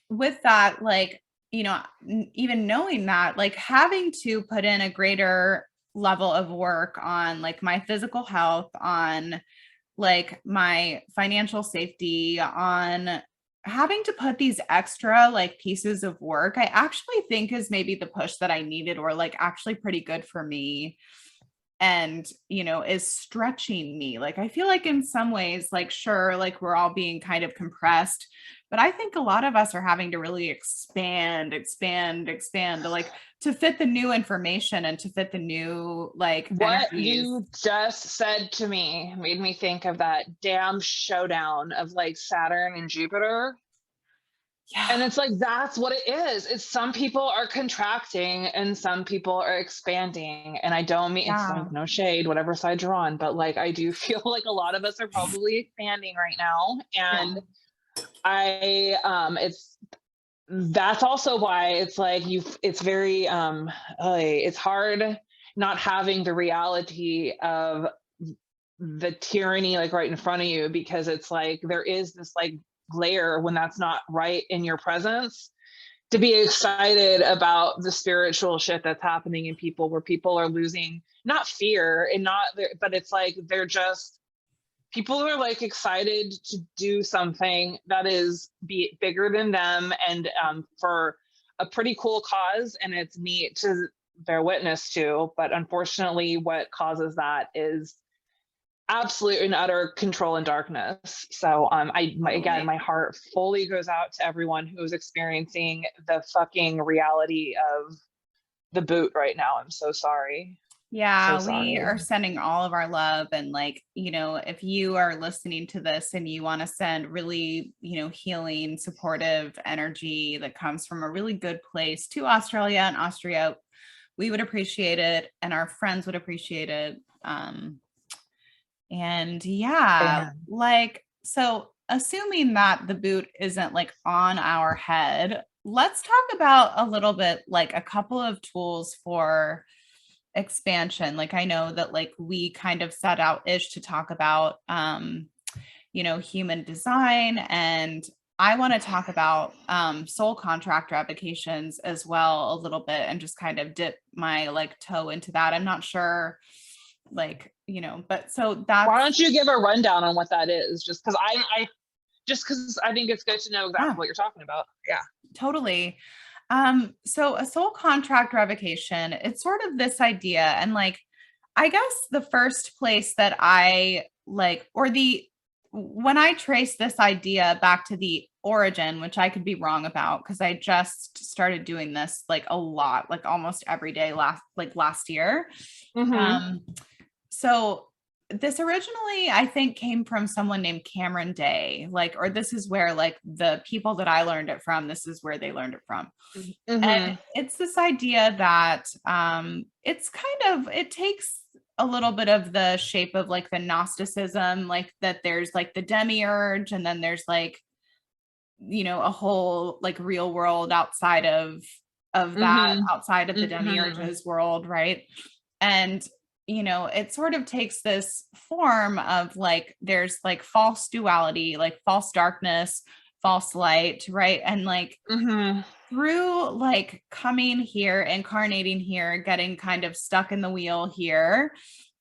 with that, like, even knowing that, like having to put in a greater level of work on like my physical health, on like my financial safety, on having to put these extra like pieces of work, I actually think is maybe the push that I needed or like actually pretty good for me and is stretching me. Like I feel like in some ways like sure like we're all being kind of compressed, but I think a lot of us are having to really expand to like to fit the new information and to fit the new like what energies. you just said to me made me think of that damn showdown of like Saturn and Jupiter. Yeah. And it's like that's what it is. It's some people are contracting and some people are expanding. And I don't mean it's Yeah. like no shade, whatever side you're on, but like I do feel like a lot of us are probably expanding right now. Yeah. And it's that's also why it's like it's very it's hard not having the reality of the tyranny like right in front of you, because it's like there is this like layer when that's not right in your presence to be excited about the spiritual shit that's happening in people, where people are losing not fear and not but it's like they're just people who are like excited to do something that is bigger than them and for a pretty cool cause, and it's neat to bear witness to. But unfortunately what causes that is absolute and utter control and darkness. So again, my heart fully goes out to everyone who's experiencing the fucking reality of the boot right now. I'm so sorry. Yeah, So we sorry. are sending all of our love. And like, if you are listening to this and you want to send really, healing, supportive energy that comes from a really good place to Australia and Austria, we would appreciate it. And our friends would appreciate it. And yeah, Amen. like, so assuming that the boot isn't like on our head, let's talk about a little bit like a couple of tools for expansion. Like I know that like we kind of set out ish to talk about human design, and I want to talk about soul contract revocations as well a little bit and just kind of dip my like toe into that. I'm not sure like, but so that's, why don't you give a rundown on what that is, just because I think it's good to know exactly what you're talking about. Yeah, totally. So a soul contract revocation, it's sort of this idea, and like, I guess the first place that I like, when I trace this idea back to the origin, which I could be wrong about because I just started doing this like a lot, like almost every day last year. mm-hmm. So this originally, I think, came from someone named Cameron Day, like, or this is where like the people that I learned it from, this is where they learned it from. Mm-hmm. And it's this idea that it's kind of, it takes a little bit of the shape of like the Gnosticism, like that there's like the demiurge, and then there's like, a whole like real world outside of that, Mm-hmm. outside of the Mm-hmm. demiurge's world, right? And it sort of takes this form of like there's like false duality, like false darkness, false light, right? And like Mm-hmm. through like coming here, incarnating here, getting kind of stuck in the wheel here,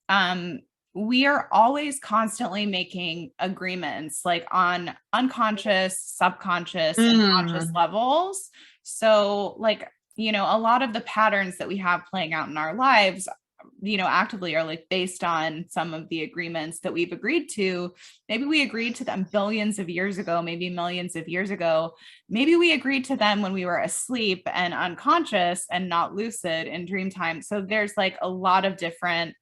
um we are always constantly making agreements like on unconscious, subconscious, and conscious Mm. levels. So like, a lot of the patterns that we have playing out in our lives, actively are like based on some of the agreements that we've agreed to. Maybe we agreed to them billions of years ago, maybe millions of years ago. Maybe we agreed to them when we were asleep and unconscious and not lucid in dream time. So there's like a lot of different.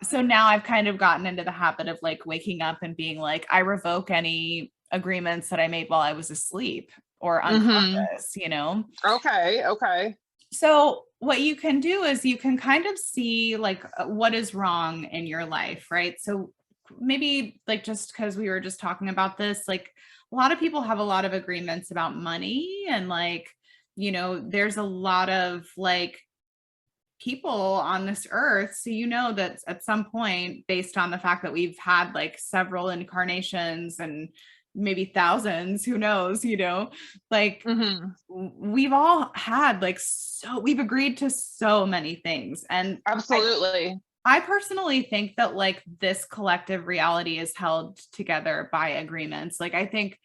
So now I've kind of gotten into the habit of like waking up and being like, I revoke any agreements that I made while I was asleep or Mm-hmm. unconscious. Okay. So what you can do is you can kind of see like what is wrong in your life, right? So maybe like, just because we were just talking about this, like a lot of people have a lot of agreements about money, and like, there's a lot of like people on this earth. So that at some point, based on the fact that we've had like several incarnations and maybe thousands, who knows, like Mm-hmm. we've all had like, so we've agreed to so many things. And Absolutely. I personally think that like this collective reality is held together by agreements. Like I think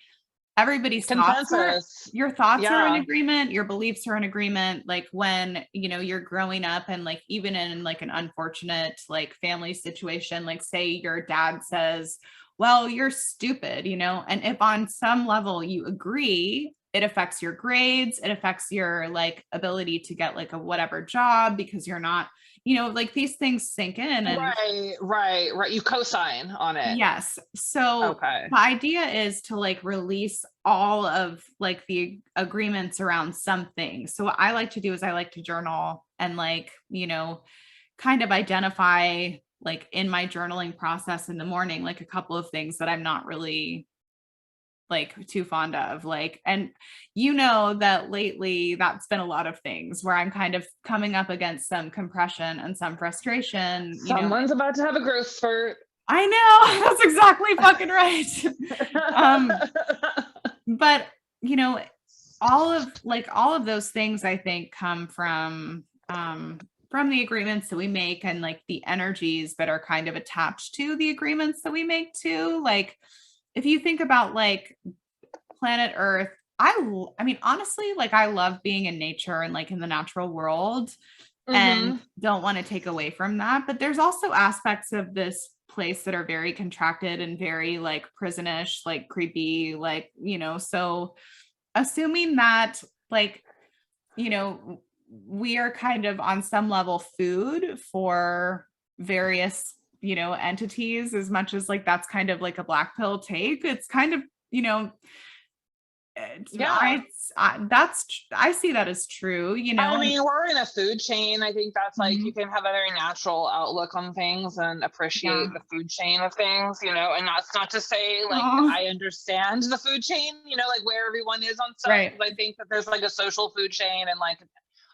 everybody's Consensus. your thoughts are in Yeah. agreement, your beliefs are in agreement. Like when you're growing up, and like even in like an unfortunate like family situation, like say your dad says, well, you're stupid, and if on some level you agree, it affects your grades, it affects your like ability to get like a whatever job because you're not, like these things sink in. And Right. You co-sign on it. yes. So Okay. the idea is to like release all of like the agreements around something. So what I like to do is I like to journal and like, kind of identify like in my journaling process in the morning, like a couple of things that I'm not really like too fond of, like, and that lately that's been a lot of things where I'm kind of coming up against some compression and some frustration. Someone's about to have a growth spurt. I know. That's exactly fucking right. But all of those things I think come from the agreements that we make, and like the energies that are kind of attached to the agreements that we make too. Like if you think about like planet Earth, I mean honestly, like I love being in nature and like in the natural world, Mm-hmm. and don't want to take away from that. But there's also aspects of this place that are very contracted and very like prisonish, like creepy, like, you know, so assuming that like, you know, we are kind of on some level food for various, you know, entities, as much as like that's kind of like a black pill take. It's kind of, you know, Yeah. I see that as true, you know. I mean, we're in a food chain. I think that's like, Mhm. you can have a very natural outlook on things and appreciate Yeah. the food chain of things, you know, and that's not to say like Aw. I understand the food chain, you know, like where everyone is on stuff. Right. Because I think that there's like a social food chain and like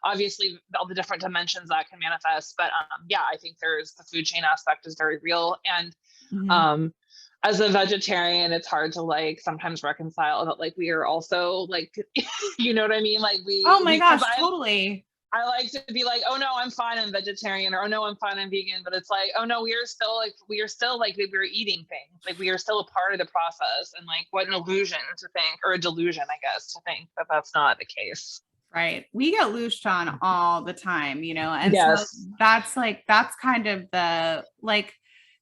obviously all the different dimensions that can manifest. But yeah, I think there's the food chain aspect is very real. And Mhm. um as a vegetarian, it's hard to like sometimes reconcile that like we are also like you know what I mean, like Oh my because gosh, totally. I like to be like, oh no, I'm fine, I'm vegetarian, or oh no, I'm fine, I'm vegan. But it's like, oh no, we are still like we're eating things. Like we are still a part of the process. And like what an illusion to think, or a delusion, I guess, to think that that's not the case. Right. We get loosed on all the time, you know, and so Yes. that's kind of the like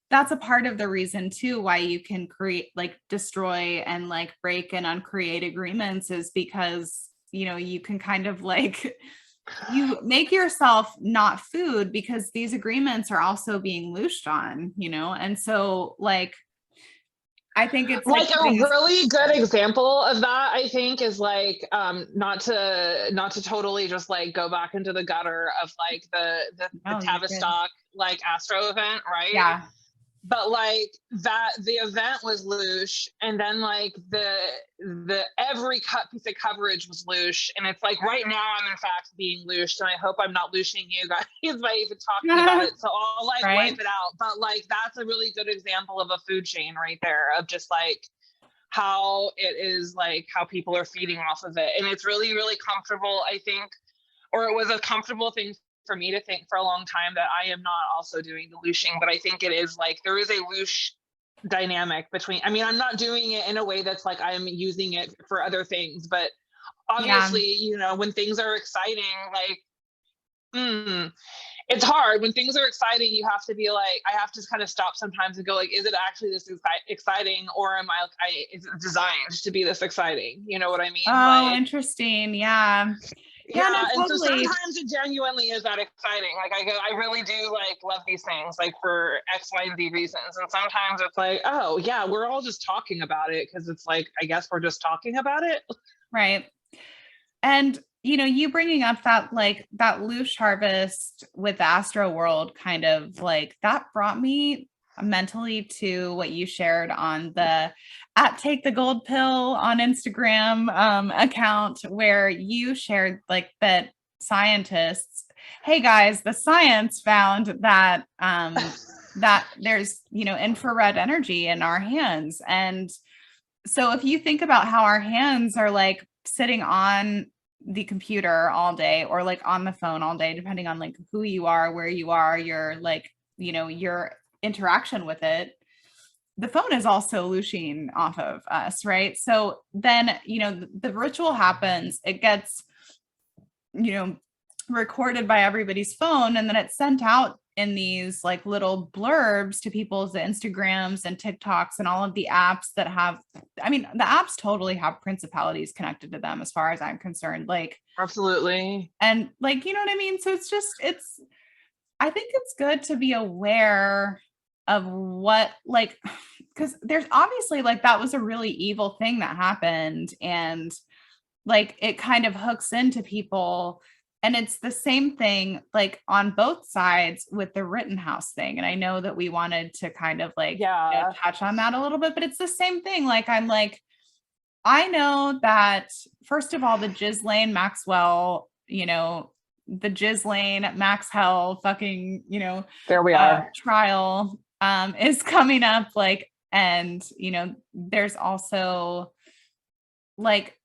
that's a part of the reason too why you can create like destroy and like break and uncreate agreements, is because, you know, you can kind of like you make yourself not food because these agreements are also being loosed on, you know, and so like I think it's like Like a really good example of that, I think, is like not to totally just like go back into the gutter of like the oh, you're good. Tavistock like Astro event, right? Yeah. But like that the event was loosh, and then like the every cut piece of coverage was loosh, and it's like right now I'm in fact being looshed, and I hope I'm not looshing you guys by even talking about it, so I'll like Right. wipe it out. But like that's a really good example of a food chain right there, of just like how it is, like how people are feeding off of it. And it's really really comfortable, I think, or it was a comfortable thing for me to think for a long time, that I am not also doing the looshing. But I think it is like there is a loosh dynamic between, I mean, I'm not doing it in a way that's like I'm using it for other things, but Yeah. obviously, you know, when things are exciting, like it's hard when things are exciting. You have to be like, I have to kind of stop sometimes and go like, is it actually this exciting, or am is it designed to be this exciting, you know what I mean? Oh, Like interesting. Yeah. Yeah, no, yeah, and so totally. sometimes it genuinely is that exciting. Like I really do like love these things, like for X, Y, and Z reasons. And sometimes it's like, oh yeah, we're all just talking about it because it's like, I guess we're just talking about it. Right. And you know, you bringing up that like that loosh harvest with Astroworld kind of like that brought me mentally to what you shared on the at Take the Gold Pill on Instagram account, where you shared like that scientists, hey guys, the science found that that there's, you know, infrared energy in our hands. And so if you think about how our hands are like sitting on the computer all day or like on the phone all day, depending on like who you are, where you are, your like, you know, your interaction with it, the phone is also looshing off of us, right? So then, you know, the ritual happens, it gets, you know, recorded by everybody's phone, and then it's sent out in these like little blurbs to people's Instagrams and TikToks and all of the apps that have, I mean, the apps totally have principalities connected to them as far as I'm concerned. Like, Absolutely. and like, you know what I mean? So it's just, it's, I think it's good to be aware of what, like, because there's obviously like that was a really evil thing that happened. And like it kind of hooks into people. And it's the same thing like on both sides with the Rittenhouse thing. And I know that we wanted to kind of like, you know, Yeah. touch on that a little bit, but it's the same thing. Like I'm like, I know that first of all, the Jizzstain Maxwell, you know, the Jizzstain Maxhell fucking, you know, There we are. trial is coming up. Like, and you know, there's also like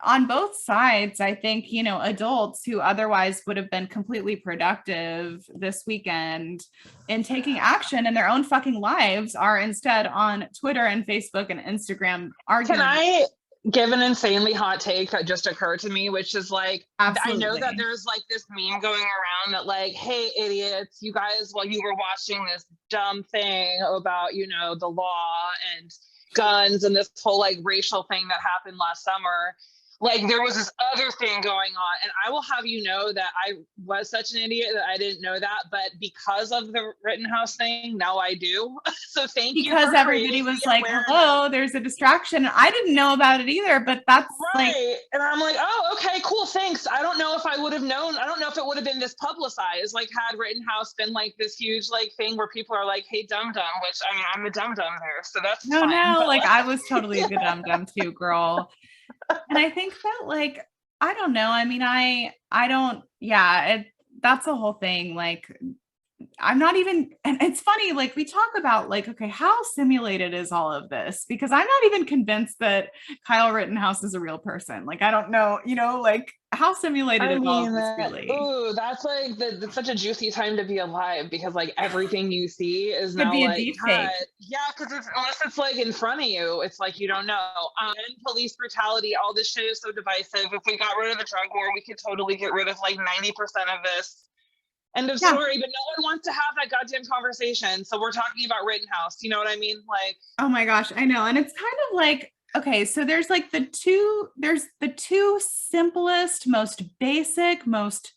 on both sides, I think, you know, adults who otherwise would have been completely productive this weekend in taking action in their own fucking lives are instead on Twitter and Facebook and Instagram Can arguing. give an insanely hot take that just occurred to me, which is like, Absolutely. I know that there's like this meme going around that like, hey, idiots, you guys, while you were watching this dumb thing about, you know, the law and guns and this whole like racial thing that happened last summer, like there was this other thing going on. And I will have you know that I was such an idiot that I didn't know that. But because of the Rittenhouse thing, now I do. So thank you. Because everybody was like, hello, there's a distraction. I didn't know about it either, but that's right. Like, and I'm like, oh, okay, cool, thanks. I don't know if I would have known. I don't know if it would have been this publicized, like had Rittenhouse been like this huge like thing where people are like, hey, dum dum, which I mean, I'm the dum dum there, so that's no, fine. no, But like I was totally the dum dum too, girl. And I think that like, I don't know. I mean, I don't, yeah, that's a whole thing. Like, I'm not even, and it's funny, like we talk about like, okay, how simulated is all of this? Because I'm not even convinced that Kyle Rittenhouse is a real person. Like, I don't know, you know, like how simulated is all of this really? Ooh, that's like that's such a juicy time to be alive because like everything you see is Could now be a like, deep fake. yeah, because unless it's like in front of you, it's like you don't know. And police brutality, all this shit is so divisive. If we got rid of the drug war, we could totally get rid of like 90% of this. End of story. But no one wants to have that goddamn conversation. So we're talking about Rittenhouse. You know what I mean? Like, oh my gosh, I know. And it's kind of like, okay, so there's the two simplest, most basic, most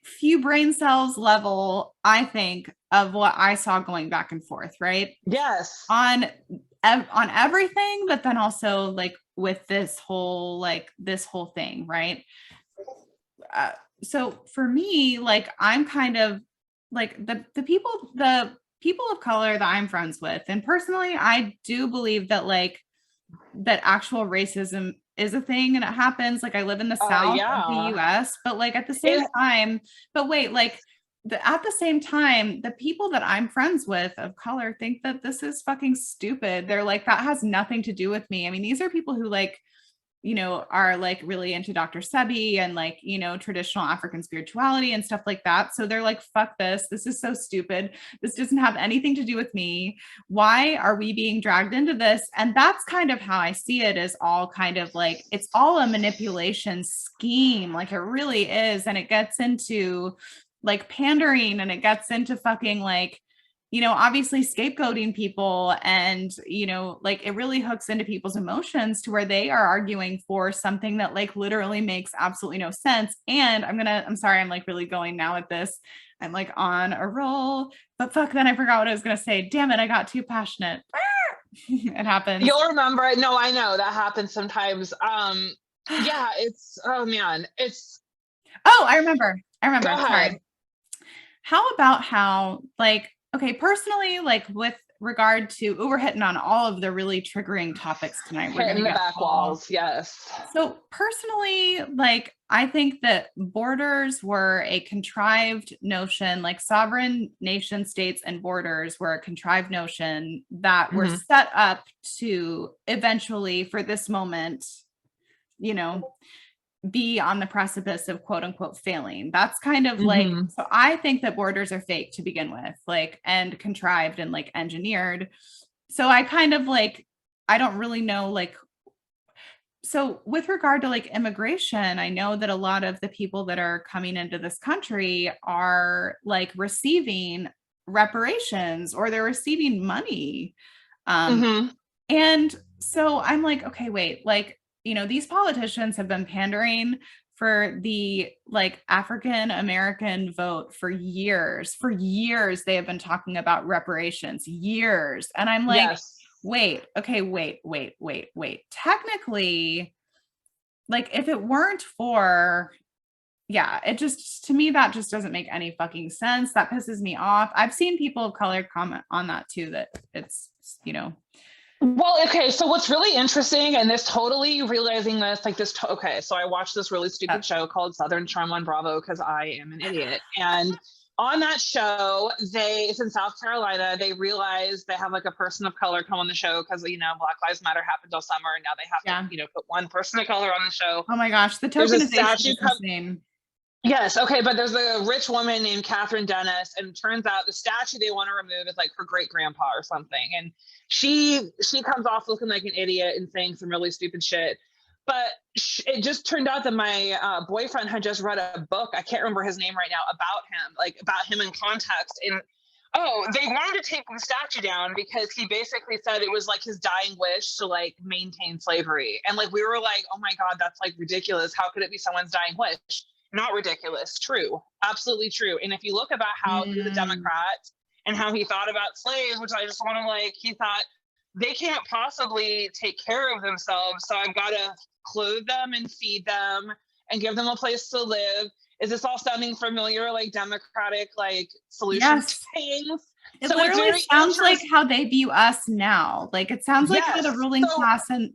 few brain cells level, I think, of what I saw going back and forth, right? yes. On everything, but then also like with this whole thing, right? So for me, like I'm kind of like the people of color that I'm friends with, and personally, I do believe that like that actual racism is a thing and it happens. Like I live in the south of the US, but like at the same time, but wait, like at the same time, the people that I'm friends with of color think that this is fucking stupid. They're like, that has nothing to do with me. I mean, these are people who like, you know, are like really into Dr. Sebi and like, you know, traditional African spirituality and stuff like that. So they're like, fuck this. This is so stupid. This doesn't have anything to do with me. Why are we being dragged into this? And that's kind of how I see it, is all kind of like, it's all a manipulation scheme. Like it really is. And it gets into like pandering, and it gets into fucking like, you know, obviously scapegoating people, and, you know, like it really hooks into people's emotions to where they are arguing for something that like literally makes absolutely no sense. And I'm sorry, I'm like really going now at this. I'm like on a roll, but fuck, then I forgot what I was going to say. Damn it. I got too passionate. It happens. You'll remember it. No, I know that happens sometimes. Yeah, it's, oh man, it's. Oh, I remember. Sorry. How about how, like, okay, personally, like with regard to, we're hitting on all of the really triggering topics tonight. We're Hitting the back walls, yes. So personally, like, I think that borders were a contrived notion, like sovereign nation states and borders were a contrived notion that were set up to eventually, for this moment, you know, be on the precipice of quote unquote failing. That's kind of like, so I think that borders are fake to begin with, like, and contrived and like engineered. So I kind of like, I don't really know, like, so with regard to like immigration, I know that a lot of the people that are coming into this country are like receiving reparations, or they're receiving money. And so I'm like, okay, wait, like, you know, these politicians have been pandering for the like African American vote for years. For years, they have been talking about reparations, years. And I'm like, wait, okay, wait. Technically, like if it weren't for, yeah, it just, to me, that just doesn't make any fucking sense. That pisses me off. I've seen people of color comment on that too, that it's, you know. Well, okay, so what's really interesting, and this totally realizing this, like this, okay, so I watched this really stupid show called Southern Charm on Bravo because I am an idiot. And on that show, it's in South Carolina, they realized they have like a person of color come on the show because, you know, Black Lives Matter happened all summer, and now they have to, you know, put one person of color on the show. Oh my gosh, the tokenization is insane. Yes. Okay. But there's a rich woman named Catherine Dennis, and it turns out the statue they want to remove is like her great grandpa or something. And she comes off looking like an idiot and saying some really stupid shit. But it just turned out that my boyfriend had just read a book. I can't remember his name right now, about him in context. And oh, they wanted to take the statue down because he basically said it was like his dying wish to like maintain slavery. And like we were like, oh my God, that's like ridiculous. How could it be someone's dying wish? Not ridiculous, true, absolutely true. And if you look about how he was a Democrat and how he thought about slaves, which I just want to like, he thought they can't possibly take care of themselves, so I've got to clothe them and feed them and give them a place to live. Is this all sounding familiar, like democratic, like solution things? It so literally sounds like how they view us now. Like it sounds like how the ruling class and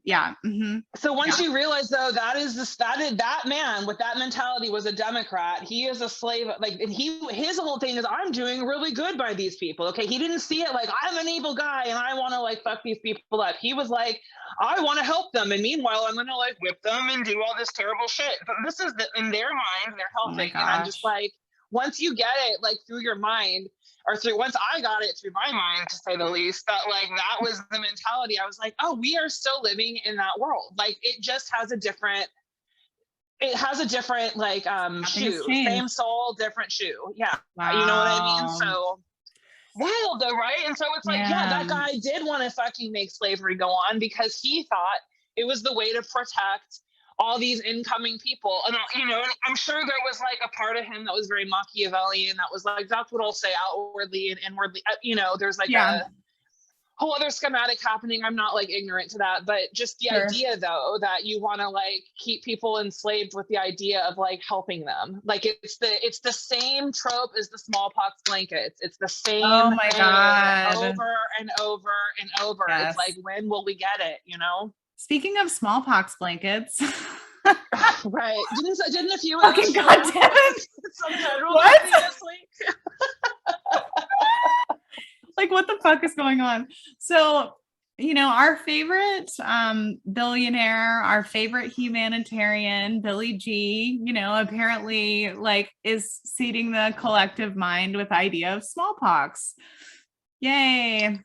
So once you realize though, that man with that mentality was a Democrat. He is a slave. Like his whole thing is I'm doing really good by these people. Okay. He didn't see it like I'm an evil guy and I want to like fuck these people up. He was like, I want to help them. And meanwhile, I'm going to like whip them and do all this terrible shit. But this is in their mind, they're helping. And I'm just like, once you get it like through your mind, or once I got it through my mind, to say the least, that like that was the mentality. I was like, oh, we are still living in that world. Like it just has a different like shoe, same soul, different shoe. Yeah. Wow. You know what I mean? So wild though, right? And so it's like, yeah, that guy did want to fucking make slavery go on because he thought it was the way to protect all these incoming people. And, you know, I'm sure there was like a part of him that was very Machiavellian. That was like, that's what I'll say outwardly and inwardly. You know, there's like a whole other schematic happening. I'm not like ignorant to that, but just the idea though, that you want to like keep people enslaved with the idea of like helping them. Like it's the same trope as the smallpox blankets. It's the same oh my God. over and over and over. Yes. It's like, when will we get it? You know? Speaking of smallpox blankets. Right. Didn't a few fucking goddamn it. Some federal what? This week? Like what the fuck is going on? So, you know, our favorite billionaire, our favorite humanitarian, Billy G, you know, apparently like is seeding the collective mind with the idea of smallpox. Yay.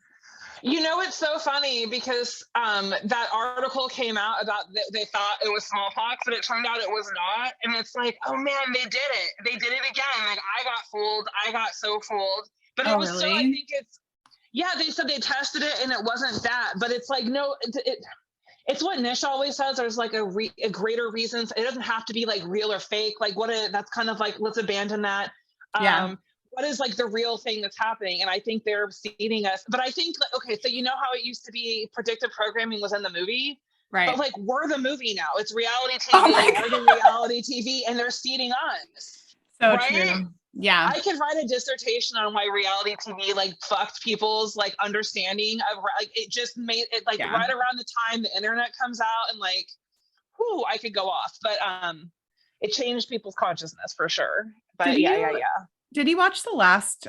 You know, it's so funny because that article came out about they thought it was smallpox, but it turned out it was not. And it's like, oh man, they did it. They did it again. Like I got fooled. I got so fooled. But it was really? Still, I think they said they tested it and it wasn't that. But it's like, no, it's what Nish always says. There's like a greater reason. It doesn't have to be like real or fake. Like that's kind of like, let's abandon that. What is like the real thing that's happening? And I think they're seeding us. But I think, okay, so you know how it used to be predictive programming was in the movie? Right. But like, we're the movie now. It's reality TV. We're the reality TV and they're seeding us. So right? True. Yeah. I could write a dissertation on why reality TV like fucked people's like understanding of like, it just made it like right around the time the internet comes out and like, whoo, I could go off. But it changed people's consciousness for sure. But yeah. Did you watch the last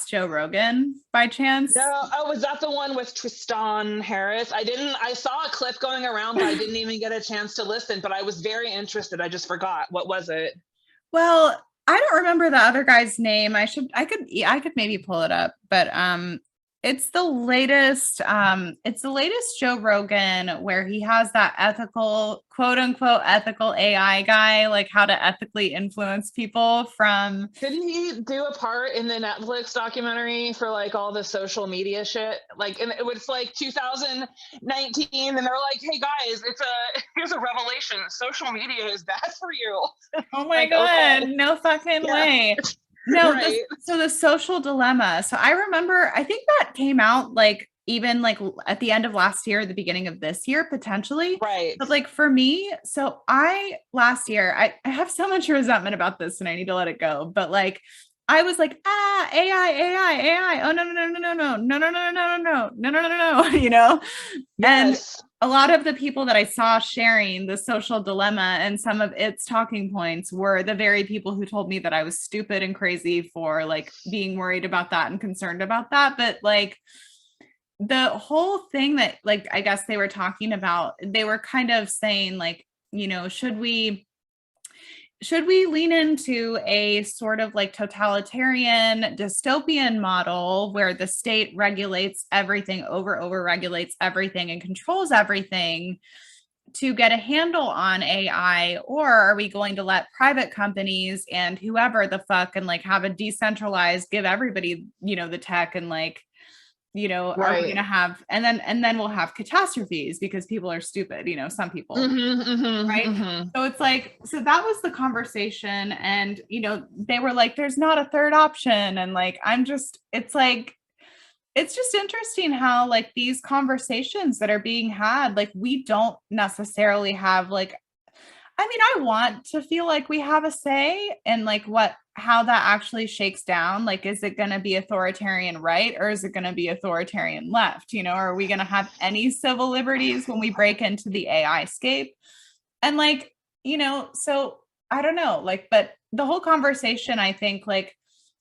Joe Rogan by chance? No. Oh, was that the one with Tristan Harris? I saw a clip going around, but I didn't even get a chance to listen, but I was very interested. I just forgot. What was it? Well, I don't remember the other guy's name. I could maybe pull it up, but it's the latest Joe Rogan where he has that ethical, quote unquote, ethical AI guy, like how to ethically influence people from. Didn't he do a part in the Netflix documentary for like all the social media shit? Like, and it was like 2019 and they're like, hey guys, here's a revelation. Social media is bad for you. Oh my God. Okay. No fucking way. No, right. So the social dilemma. So I remember, I think that came out like even like at the end of last year, the beginning of this year, potentially. Right. But like for me, so last year, I have so much resentment about this and I need to let it go. But like, I was like, AI. Oh, no. You know? Yes. And a lot of the people that I saw sharing the social dilemma and some of its talking points were the very people who told me that I was stupid and crazy for like being worried about that and concerned about that. But like the whole thing that like, I guess they were talking about, they were kind of saying like, you know, should we should we lean into a sort of like totalitarian dystopian model where the state regulates everything, over regulates everything and controls everything to get a handle on AI? Or are we going to let private companies and whoever the fuck and like have a decentralized, give everybody, the tech and like, are we going to have, and then we'll have catastrophes because people are stupid, some people, right? So it's like, so that was the conversation. And, they were like, there's not a third option. And like, it's like, it's just interesting how like these conversations that are being had, like we don't necessarily have like, I want to feel like we have a say in like how that actually shakes down. Like, is it going to be authoritarian right? Or is it going to be authoritarian left? Are we going to have any civil liberties when we break into the AI scape? And like, so I don't know, like, but the whole conversation, I think like,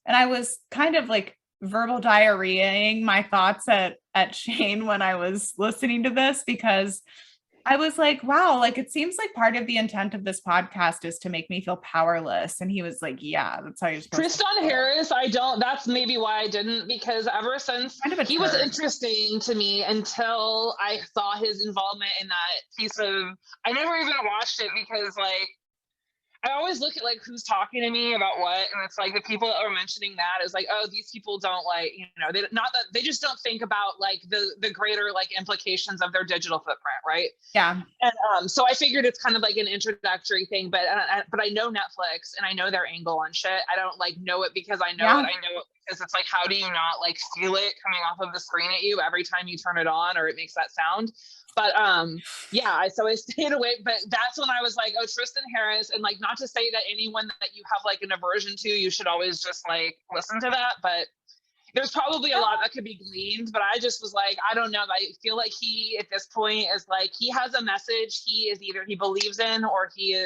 and I was kind of like verbal diarrheaing my thoughts at Shane when I was listening to this, because I was like, wow, like it seems like part of the intent of this podcast is to make me feel powerless. And he was like, yeah, that's how you're supposed Tristan Harris, that's maybe why I didn't, because ever since he was interesting to me until I saw his involvement in that piece of, I never even watched it because like, I always look at like who's talking to me about what, and it's like the people that are mentioning that is like, oh, these people don't like, they not that they just don't think about like the greater like implications of their digital footprint, right? Yeah. And so I figured it's kind of like an introductory thing, but I know Netflix and I know their angle on shit. I don't like know it because I know it. I know it because it's like, how do you not like feel it coming off of the screen at you every time you turn it on or it makes that sound? But so I stayed away. But that's when I was like, oh, Tristan Harris, and like not to say that anyone that you have like an aversion to, you should always just like listen to that. But there's probably a lot that could be gleaned. But I just was like, I don't know. I feel like he at this point is like he has a message. He is either he believes in or he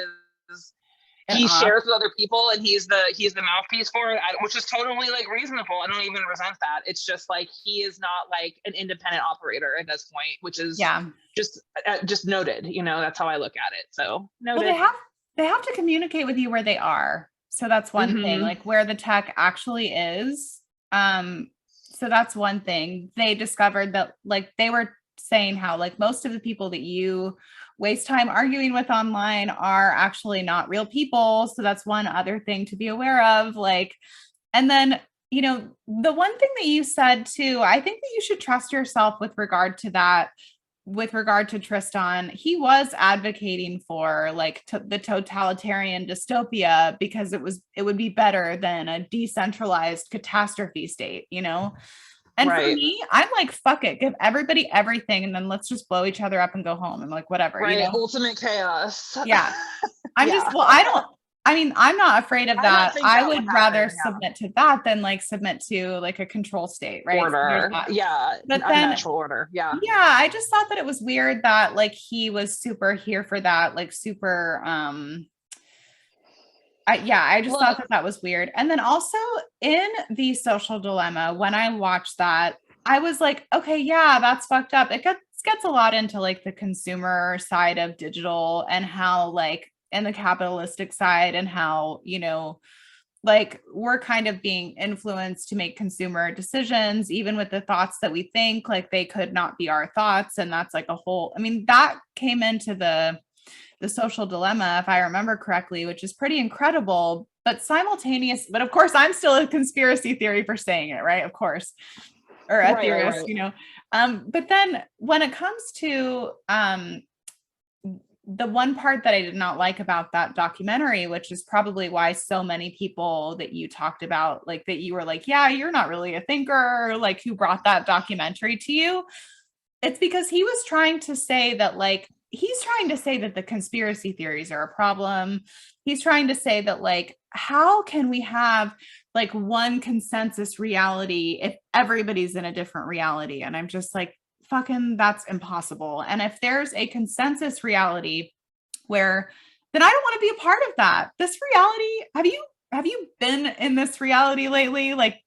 shares with other people, and he's the mouthpiece for it, which is totally like reasonable. I don't even resent that. It's just like he is not like an independent operator at this point, which is just noted. That's how I look at it. So noted. Well, they have to communicate with you where they are. So that's one thing, like where the tech actually is. So that's one thing. They discovered that like they were saying how like most of the people that you waste time arguing with online are actually not real people. So that's one other thing to be aware of. Like, and then, the one thing that you said too, I think that you should trust yourself with regard to that. With regard to Tristan, he was advocating for like the totalitarian dystopia because it would be better than a decentralized catastrophe state, And for me, I'm like, fuck it, give everybody everything, and then let's just blow each other up and go home. And like, whatever, Ultimate chaos. Yeah. I'm not afraid of that. I would rather submit to that than like submit to like a control state, right? Order. But then natural order. Yeah. Yeah. I just thought that it was weird that like he was super here for that, like super, I just thought that was weird. And then also in The Social Dilemma, when I watched that, I was like, okay, yeah, that's fucked up. It gets a lot into like the consumer side of digital and how like, and the capitalistic side and how, like we're kind of being influenced to make consumer decisions, even with the thoughts that we think like they could not be our thoughts. And that's like a whole, that came into the Social Dilemma, if I remember correctly, which is pretty incredible, but simultaneous. But of course, I'm still a conspiracy theory for saying it, right? Of course, or a theorist, But then when it comes to the one part that I did not like about that documentary, which is probably why so many people that you talked about, like that you were like, yeah, you're not really a thinker, like who brought that documentary to you. It's because he was trying to say that like, he's trying to say that the conspiracy theories are a problem. He's trying to say that like, how can we have like one consensus reality if everybody's in a different reality? And I'm just like, fucking, that's impossible. And if there's a consensus reality where, then I don't want to be a part of that. This reality, have you been in this reality lately? Like,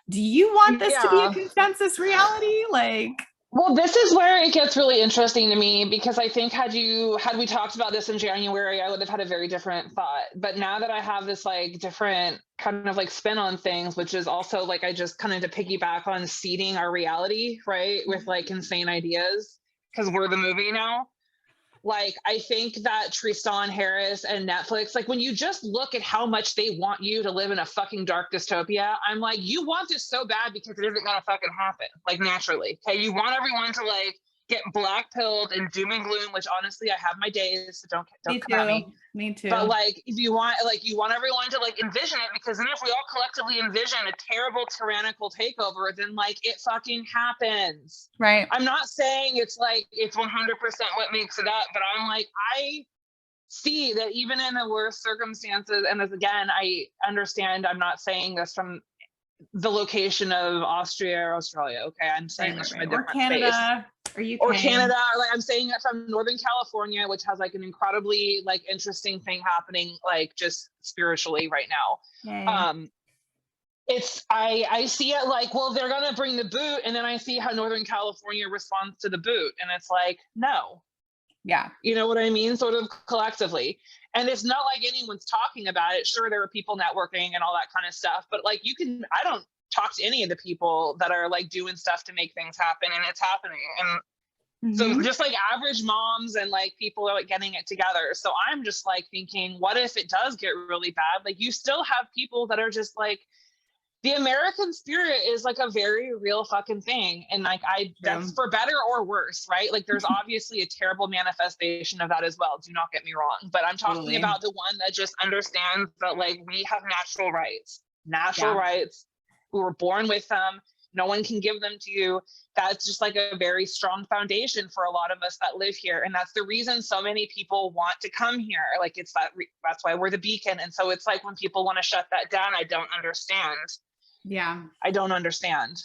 do you want this to be a consensus reality? Like, Well, this is where it gets really interesting to me, because I think had we talked about this in January, I would have had a very different thought. But now that I have this like different kind of like spin on things, which is also like, I just kind of to piggyback on seeding our reality, right? With like insane ideas, because we're the movie now. Like, I think that Tristan Harris and Netflix, like when you just look at how much they want you to live in a fucking dark dystopia, I'm like, you want this so bad because it isn't gonna fucking happen, like naturally. Okay, you want everyone to like get black pilled and doom and gloom, which honestly I have my days, so don't come at me. Me too. But like, if you want, like, you want everyone to like envision it, because then if we all collectively envision a terrible tyrannical takeover, then like it fucking happens. Right. I'm not saying it's like it's 100% what makes it up, but I'm like, I see that even in the worst circumstances, and as again, I understand, I'm not saying this from the location of Austria or Australia. Okay, I'm saying this from a different Canada. Space. Or Canada, like I'm saying it from Northern California, which has like an incredibly like interesting thing happening, like just spiritually right now. Yay. It's I see it like, well, they're gonna bring the boot, and then I see how Northern California responds to the boot, and it's like, no. Yeah. You know what I mean? Sort of collectively. And it's not like anyone's talking about it. Sure, there are people networking and all that kind of stuff, but like I don't talk to any of the people that are like doing stuff to make things happen, and it's happening. And so just like average moms and like people are like getting it together. So I'm just like thinking, what if it does get really bad? Like, you still have people that are just like, the American spirit is like a very real fucking thing. And like, that's for better or worse, right? Like, there's obviously a terrible manifestation of that as well. Do not get me wrong. But I'm talking about the one that just understands that like, we have natural rights, rights. We were born with them. No one can give them to you. That's just like a very strong foundation for a lot of us that live here. And that's the reason so many people want to come here. Like, it's that's why we're the beacon. And so it's like, when people want to shut that down, I don't understand. Yeah. I don't understand.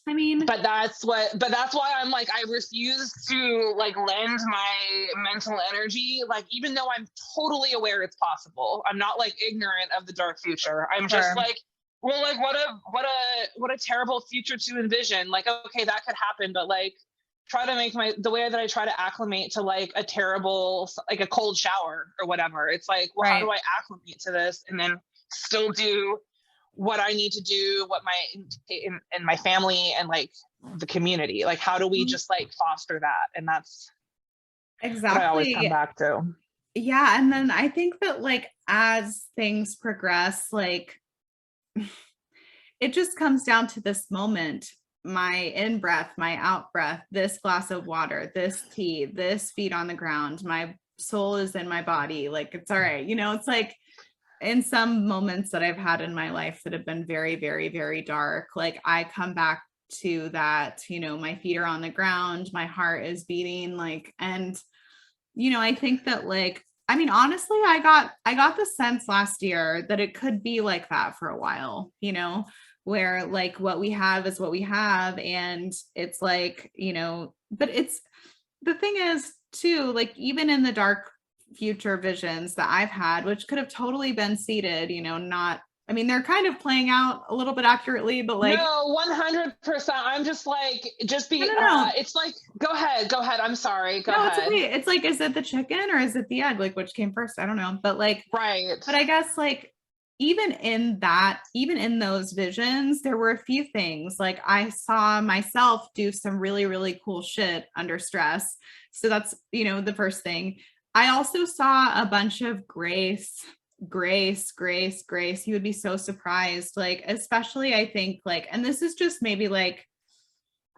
I mean, but that's why I'm like, I refuse to like lend my mental energy. Like, even though I'm totally aware it's possible, I'm not like ignorant of the dark future. I'm just like, well, like what a terrible future to envision. Like, okay, that could happen, but like, try to make the way that I try to acclimate to like a terrible, like a cold shower or whatever. It's like, well, how do I acclimate to this and then still do what I need to do, what and my family and like the community, like, how do we just like foster that? And that's exactly what I always come back to. Yeah. And then I think that like, as things progress, like it just comes down to this moment, my in breath, my out breath, this glass of water, this tea, this feet on the ground, my soul is in my body. Like, it's all right. It's like, in some moments that I've had in my life that have been very, very, very dark, like I come back to that, my feet are on the ground, my heart is beating, like, and, I think that like, I mean, honestly, I got the sense last year that it could be like that for a while, where like what we have is what we have. And it's like, but it's, the thing is too, like, even in the dark future visions that I've had, which could have totally been seeded, not, I mean, they're kind of playing out a little bit accurately, but like, no, 100%. I'm just like, no. It's like, go ahead. I'm sorry. Go ahead. It's okay. It's like, is it the chicken or is it the egg? Like, which came first? I don't know. But like, right. But I guess like, even in those visions, there were a few things like I saw myself do some really, really cool shit under stress. So that's, the first thing. I also saw a bunch of grace. You would be so surprised, like, especially I think like, and this is just maybe like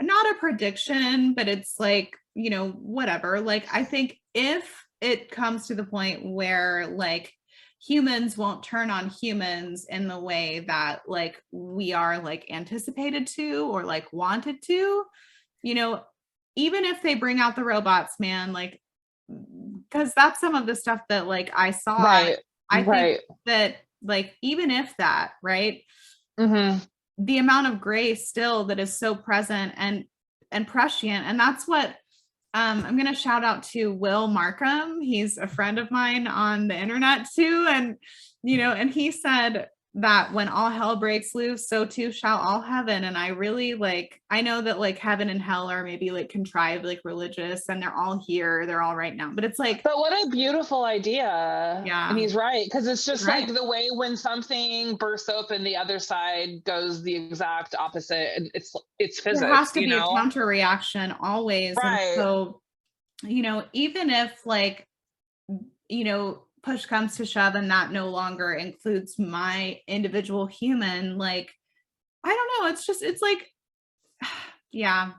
not a prediction, but it's like, whatever. Like, I think if it comes to the point where like humans won't turn on humans in the way that like we are like anticipated to or like wanted to, even if they bring out the robots, man, like, because that's some of the stuff that like I saw. I think that like, even if that, right, the amount of grace still that is so present and prescient. And that's what I'm going to shout out to Will Markham. He's a friend of mine on the internet too. And, and he said, that when all hell breaks loose, so too shall all heaven. And I really like, I know that like heaven and hell are maybe like contrived, like religious, and they're all here, they're all right now. But it's like, but what a beautiful idea. yeah, And he's right, because it's just right. like the way when something bursts open, the other side goes the exact opposite. And it's There has physics, to be a counter reaction always. And Right. so, you know, even if like, you know, push comes to shove and that no longer includes my individual human, like, I don't know, it's just, it's like, yeah,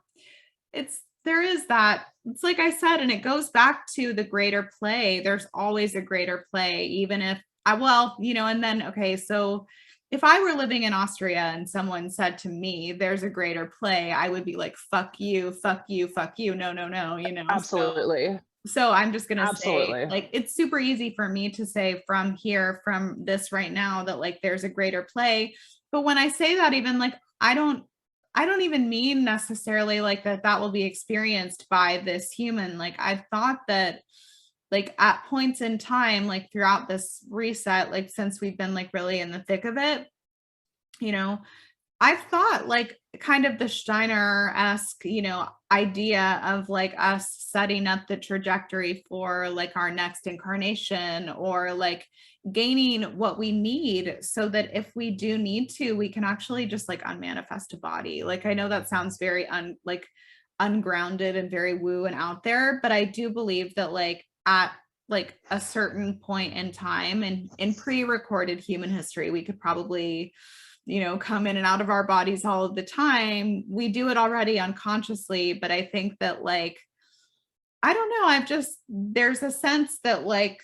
it's, there is that, it's like I said, and it goes back to the greater play. There's always a greater play, even if I, well, you know, and then, okay, so if I were living in Austria and someone said to me, there's a greater play, I would be like, fuck you, fuck you, fuck you. No, no, no, you know, Absolutely. so I'm just going to say, Absolutely. like, it's super easy for me to say from here, from this right now, that like there's a greater play. But when I say that, even like, I don't even mean necessarily like that will be experienced by this human. Like, I've thought that like at points in time, like throughout this reset, like since we've been like really in the thick of it, you know, I've thought like kind of the Steiner-esque, you know, idea of like us setting up the trajectory for like our next incarnation, or like gaining what we need so that if we do need to, we can actually just like unmanifest a body. Like, I know that sounds very ungrounded and very woo and out there, but I do believe that like at like a certain point in time and in pre-recorded human history, we could probably, you know, come in and out of our bodies all of the time. We do it already unconsciously, but I think that like, I don't know, I've just, there's a sense that like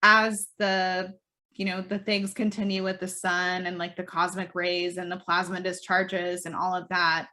as the, you know, the things continue with the sun and like the cosmic rays and the plasma discharges and all of that,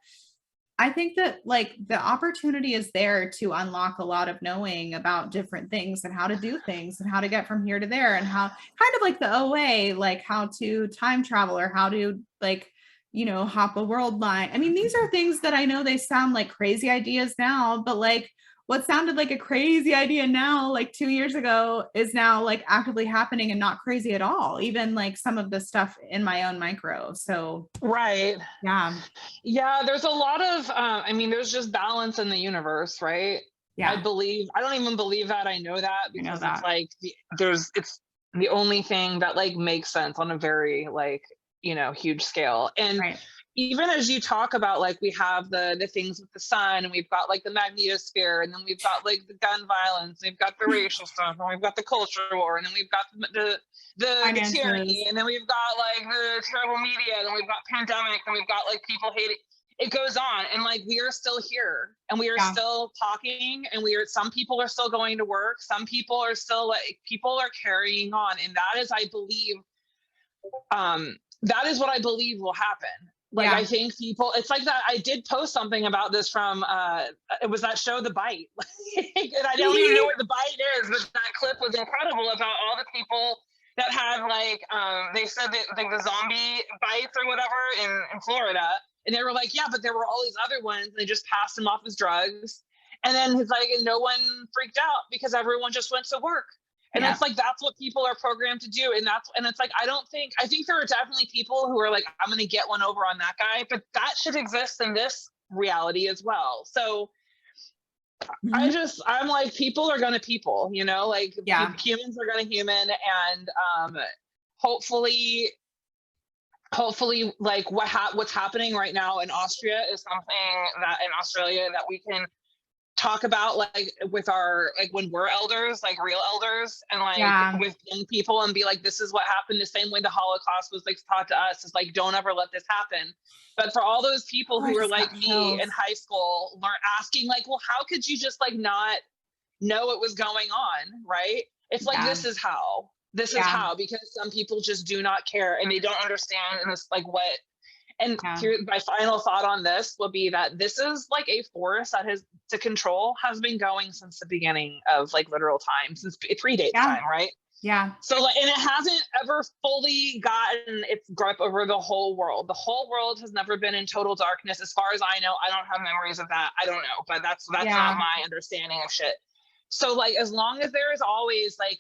I think that like the opportunity is there to unlock a lot of knowing about different things and how to do things and how to get from here to there, and how kind of like the OA, like how to time travel or how to like, you know, hop a world line. I mean, these are things that I know they sound like crazy ideas now, but like what sounded like a crazy idea now, like 2 years ago, is now like actively happening and not crazy at all. Even like some of the stuff in my own micro. So, Right. yeah. Yeah, there's a lot of I mean, there's just balance in the universe, right? Yeah. I don't even believe that, I know that, I know because it's that. like it's the only thing that like makes sense on a very like, you know, huge scale. And Right. even as you talk about like we have the things with the sun, and we've got like the magnetosphere, and then we've got like the gun violence, we've got the racial stuff, and we've got the culture war, and then we've got the tyranny, Finances. and then we've got like the terrible media, and then we've got pandemic, and we've got like people hating. It goes on, and like we are still here, and we are Yeah. still talking, and we are, some people are still going to work, some people are still like, people are carrying on, and that is, I believe, that is what I believe will happen. Like, Yeah. I think people, it's like that. I did post something about this from it was that show The Bite. And I don't even know what The Bite is, but that clip was incredible about all the people that had like they said that like the zombie bites or whatever in Florida. And they were like, yeah, but there were all these other ones, and they just passed them off as drugs. And then it's like, and no one freaked out because everyone just went to work. And Yeah. it's like, that's what people are programmed to do. And it's like, I think there are definitely people who are like, I'm going to get one over on that guy, but that should exist in this reality as well. So Mhm. I'm like, people are going to people, you know, like Yeah. humans are going to human. And hopefully, like what's happening right now in Austria is something that in Australia that we can talk about, like with our, like when we're elders, like real elders, and like Yeah. with young people, and be like, this is what happened, the same way the Holocaust was like taught to us, is like, don't ever let this happen. But for all those people Oh, I who were just like got me in chills. high school, asking like, well, how could you just like not know what was going on, right? It's like, Yeah. this is Yeah. how, because some people just do not care, and they don't understand, and it's like what. And Yeah. here, my final thought on this will be that this is like a force that has to control has been going since the beginning of like literal time, since it predates Yeah. time, right? Yeah. So like, and it hasn't ever fully gotten its grip over the whole world. The whole world has never been in total darkness, as far as I know. I don't have memories of that. I don't know, but that's not Yeah. my understanding of shit. So like, as long as there is always like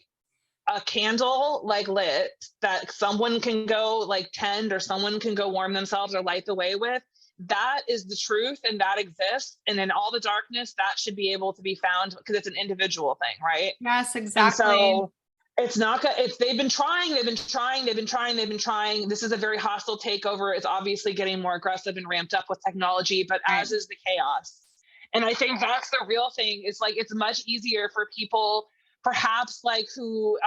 a candle like lit that someone can go like tend or someone can go warm themselves or light the way with, that is the truth and that exists. And in all the darkness, that should be able to be found because it's an individual thing, right? Yes, And exactly. so it's not, it's, they've been trying. This is a very hostile takeover. It's obviously getting more aggressive and ramped up with technology, but Right. as is the chaos. And I think that's the real thing. It's like, it's much easier for people perhaps like who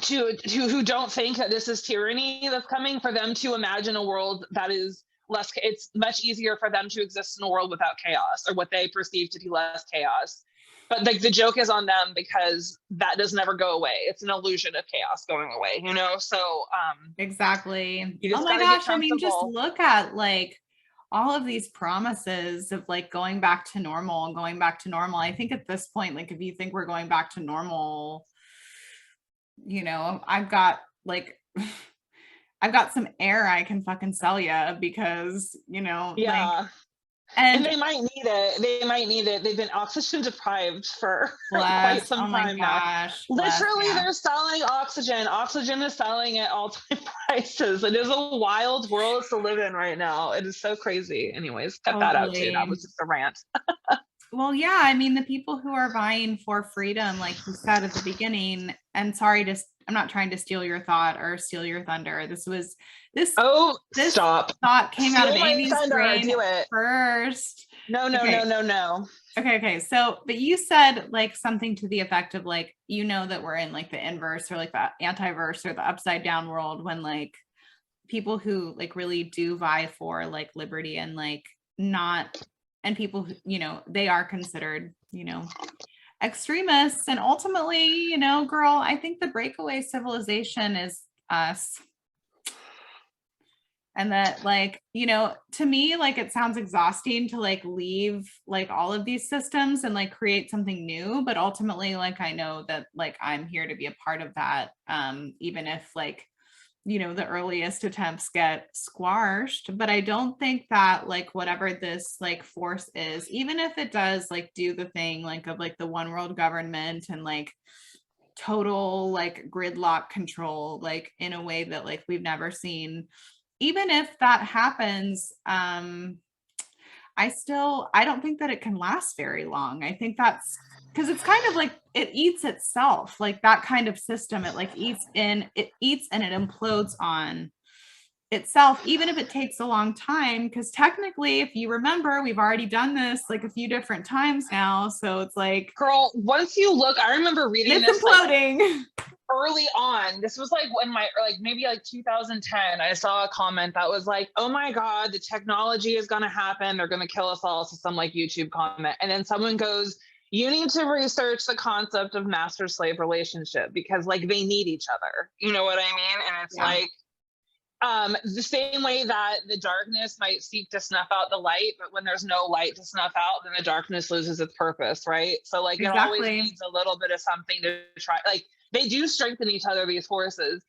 who don't think that this is tyranny that's coming, for them to imagine a world that is less, it's much easier for them to exist in a world without chaos or what they perceive to be less chaos. But like the joke is on them because that does never go away. It's an illusion of chaos going away, you know? So Exactly. you Oh just my gotta get gosh, I mean, just comfortable. look at like all of these promises of like going back to normal and going back to normal. I think at this point, like if you think we're going back to normal, you know, I've got like I've got some air I can fucking sell you because, you know, like, Yeah. And and they might need it. They might need it. They've been oxygen deprived for quite bless, some oh my time now. gosh, bless, Literally, yeah, they're selling oxygen. Oxygen is selling at all-time prices. It is a wild world to live in right now. It is so crazy. Anyways, cut that out too. That totally. was just a rant. Well, yeah, I mean, the people who are vying for freedom, like you said at the beginning, and sorry to, I'm not trying to steal your thought or steal your thunder. This, Oh, this stop. thought came out of Steal my Amy's thunder. brain Do it. first. No, no, no, Okay. no, no. Okay. So, but you said like something to the effect of like, you know, that we're in like the inverse or like the antiverse or the upside down world when like people who like really do vie for like liberty and like not, and people who, you know, they are considered, you know, extremists. And ultimately, you know, girl, I think the breakaway civilization is us. And that like, you know, to me, like it sounds exhausting to like leave like all of these systems and like create something new, but ultimately like I know that like I'm here to be a part of that, even if like, you know, the earliest attempts get squashed. But I don't think that like whatever this like force is, even if it does like do the thing like of like the one world government and like total like gridlock control like in a way that like we've never seen, even if that happens, I don't think that it can last very long. I think that's because it's kind of like it eats itself, like that kind of system. It like it eats and it implodes on itself, even if it takes a long time. Because technically, if you remember, we've already done this like a few different times now. So it's like, Girl, once you look, I remember reading it's this like imploding. early on. This was like when my like maybe like 2010. I saw a comment that was like, "Oh my god, the technology is going to happen. They're going to kill us all." So some like YouTube comment, and then someone goes, "You need to research the concept of master slave relationship because like they need each other." You know what I mean? And it's Yeah. like the same way that the darkness might seek to snuff out the light, but when there's no light to snuff out, then the darkness loses its purpose, right? So like it always Exactly. needs a little bit of something to try. Like they do strengthen each other, these forces.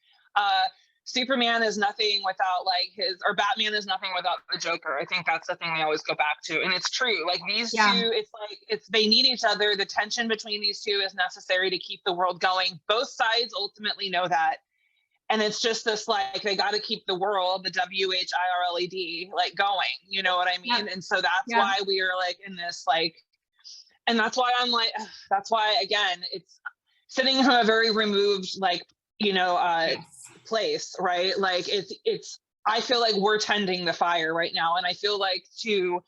Superman is nothing without like his, or Batman is nothing without the Joker. I think that's the thing they always go back to, and it's true. Like these Yeah. two, it's like they need each other. The tension between these two is necessary to keep the world going. Both sides ultimately know that, and it's just this like they got to keep the world, the WHIRLED, like going, you know what I Yeah. mean? And so that's Yeah. why we are like in this like, and that's why I'm like, that's why again it's sitting from a very removed like, you know, Yes. place, right? Like it's I feel like we're tending the fire right now, and I feel like to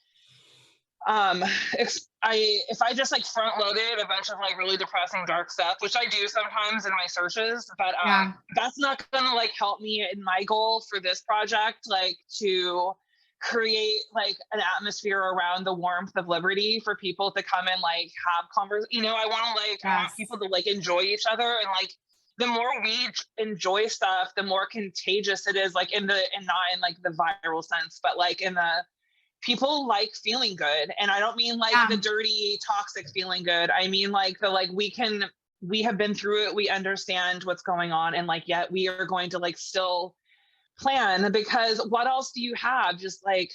if I just like front loaded a bunch of like really depressing dark stuff, which I do sometimes in my searches, but Yeah. that's not gonna like help me in my goal for this project, like to create like an atmosphere around the warmth of liberty for people to come and like have conversations. You know, I want to like I want Yes. people to like enjoy each other, and like the more we enjoy stuff, the more contagious it is, like in the and not in like the viral sense, but like in the people like feeling good. And I don't mean like the Yeah. dirty toxic feeling good. I mean like the like we have been through it, we understand what's going on, and like yet we are going to like still plan, because what else do you have? Just like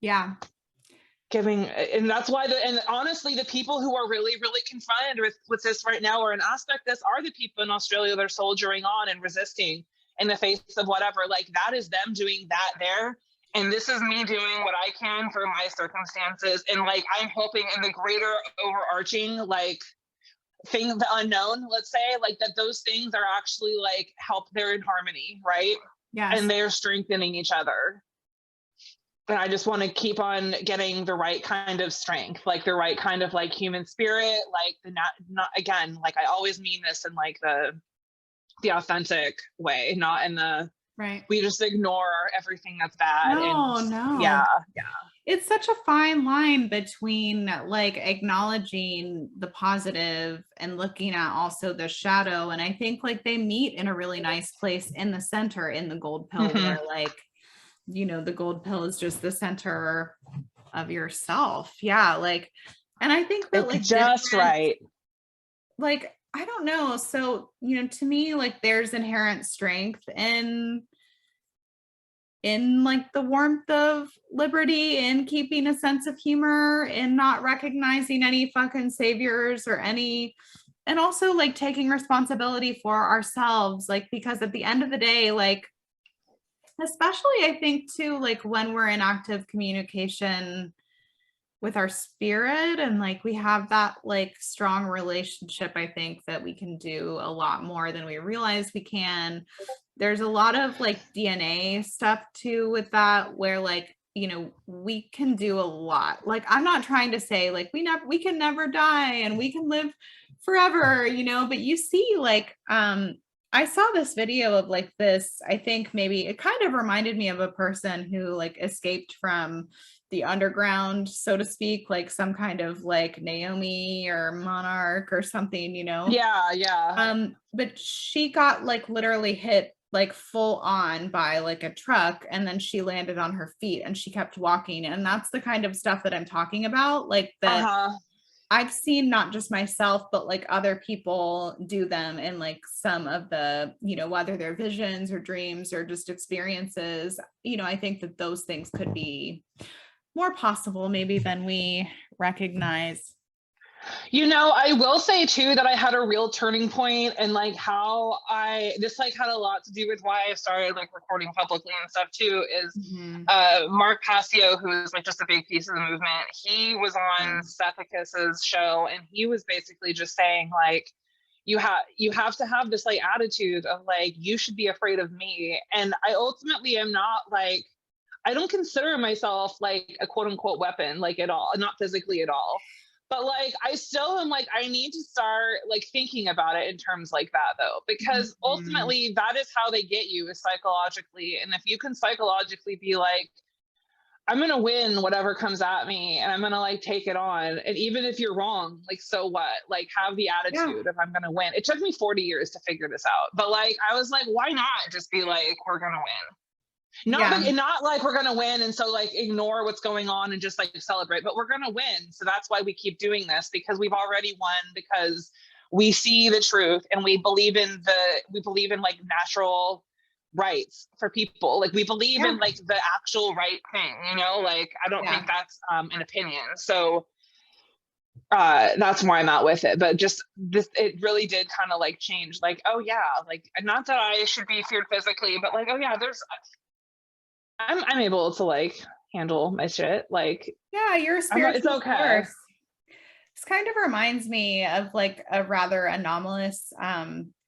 Yeah. and that's why and honestly, the people who are really, really confronted with this right now, or an aspect of this, are the people in Australia that are soldiering on and resisting in the face of whatever. Like, that is them doing that there. And this is me doing what I can for my circumstances. And like, I'm hoping in the greater overarching, like, thing, the unknown, let's say, like, that those things are actually like they're in harmony, right? Yes. And they're strengthening each other. And I just want to keep on getting the right kind of strength, like the right kind of like human spirit, like the not again, like, I always mean this in like the authentic way, not in the right. We just ignore everything that's bad. No. Yeah. It's such a fine line between like acknowledging the positive and looking at also the shadow. And I think like they meet in a really nice place in the center, in the gold pill, where like, you know, the gold pill is just the center of yourself. Yeah. Like, and I think that like just right. Like, I don't know. So, you know, to me, like there's inherent strength in like the warmth of liberty, in keeping a sense of humor, in not recognizing any fucking saviors or any, and also like taking responsibility for ourselves. Like, because at the end of the day, like, especially I think too, like when we're in active communication with our spirit and like we have that like strong relationship, I think that we can do a lot more than we realize we can. There's a lot of like DNA stuff too with that, where like, you know, we can do a lot. Like, I'm not trying to say like we can never die and we can live forever, you know, but you see like I saw this video of like this, I think maybe it kind of reminded me of a person who like escaped from the underground, so to speak, like some kind of like Naomi or Monarch or something, you know? Yeah. But she got like literally hit like full on by like a truck, and then she landed on her feet and she kept walking. And that's the kind of stuff that I'm talking about, like that I've seen not just myself, but like other people do them in like some of the, you know, whether they're visions or dreams or just experiences. You know, I think that those things could be more possible maybe than we recognize. You know, I will say too that I had a real turning point, and like this like had a lot to do with why I started like recording publicly and stuff too, is Mark Passio, who's like just a big piece of the movement. He was on Sethicus's show, and he was basically just saying like, you have to have this like attitude of like, you should be afraid of me. And I ultimately am not like, I don't consider myself like a quote unquote weapon, like at all, not physically at all. But like, I still am like, I need to start like thinking about it in terms like that though, because ultimately that is how they get you, is psychologically. And if you can psychologically be like, I'm going to win whatever comes at me, and I'm going to like take it on. And even if you're wrong, like, so what? Like, have the attitude of I'm going to win. It took me 40 years to figure this out. But like, I was like, why not just be like, we're going to win? Not like we're gonna win, and so like ignore what's going on and just like celebrate, but we're gonna win. So that's why we keep doing this, because we've already won, because we see the truth and we believe in like natural rights for people. Like, we believe in like the actual right thing, you know, like I don't think that's an opinion. So that's why I'm at with it. But just this, it really did kind of like change, like, oh yeah, like, not that I should be feared physically, but like, oh yeah, I'm able to like handle my shit. Like, you're a spiritual it's okay. force. This kind of reminds me of like a rather anomalous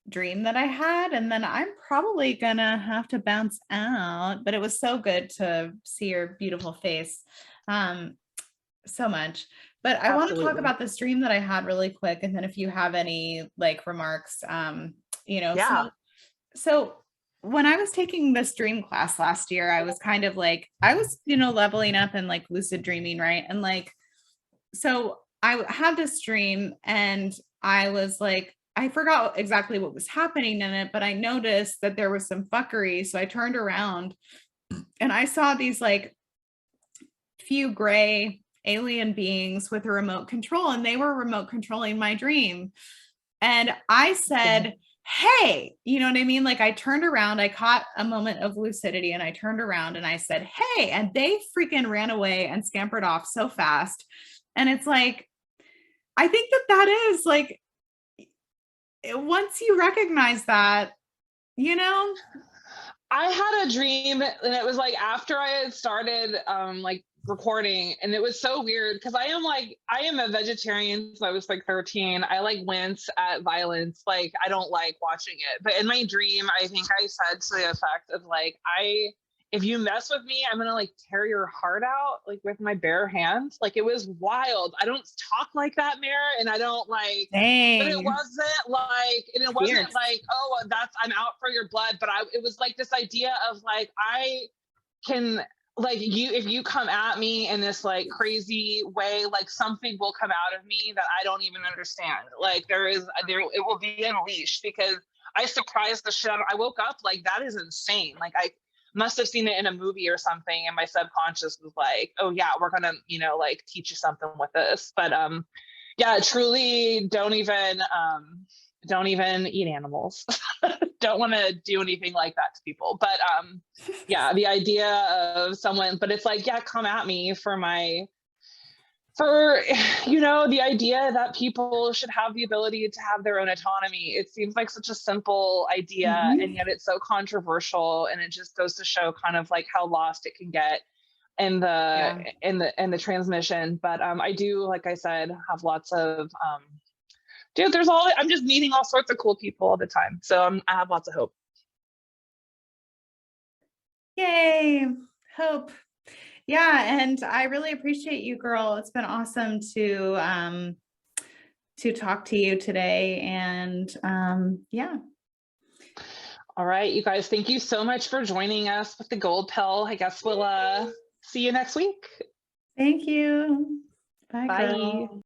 dream that I had, and then I'm probably gonna have to bounce out, but it was so good to see your beautiful face so much. But I want to talk about this dream that I had really quick, and then if you have any like remarks, you know. So when I was taking this dream class last year, I was kind of like, I was, you know, leveling up and like lucid dreaming, right? And like, so I had this dream and I was like, I forgot exactly what was happening in it, but I noticed that there was some fuckery. So I turned around and I saw these like few gray alien beings with a remote control, and they were remote controlling my dream. And I said, hey, you know what I mean? Like I turned around, I caught a moment of lucidity and I turned around and I said, hey, and they freaking ran away and scampered off so fast. And it's like, I think that that is like, once you recognize that, you know, I had a dream, and it was like after I had started like recording, and it was so weird because I am a vegetarian since I was like 13. I like wince at violence. Like I don't like watching it. But in my dream, I think I said to the effect of like, if you mess with me, I'm gonna like tear your heart out like with my bare hands. Like it was wild. I don't talk like that, Mare, and I don't like, but it dang, wasn't like, and it wasn't fierce. like, oh, that's, I'm out for your blood. But it was like this idea of like, I can, like, you, if you come at me in this like crazy way, like something will come out of me that I don't even understand. Like there, it will be unleashed because I surprised the shit. I woke up like, that is insane. Like I must have seen it in a movie or something, and my subconscious was like, oh yeah, we're gonna, like teach you something with this. But yeah, truly don't even eat animals. Don't want to do anything like that to people. But yeah, the idea of someone, but it's like, yeah, come at me for the idea that people should have the ability to have their own autonomy. It seems like such a simple idea, and Mm-hmm. yet it's so controversial, and it just goes to show kind of like how lost it can get in Yeah. the transmission. But I do, like I said, have lots of dude, I'm just meeting all sorts of cool people all the time. So I have lots of hope. Yay. Hope. Yeah. And I really appreciate you, girl. It's been awesome to talk to you today. And yeah. All right, you guys, thank you so much for joining us with the gold pill. I guess we'll see you next week. Thank you. Bye, Bye. girl.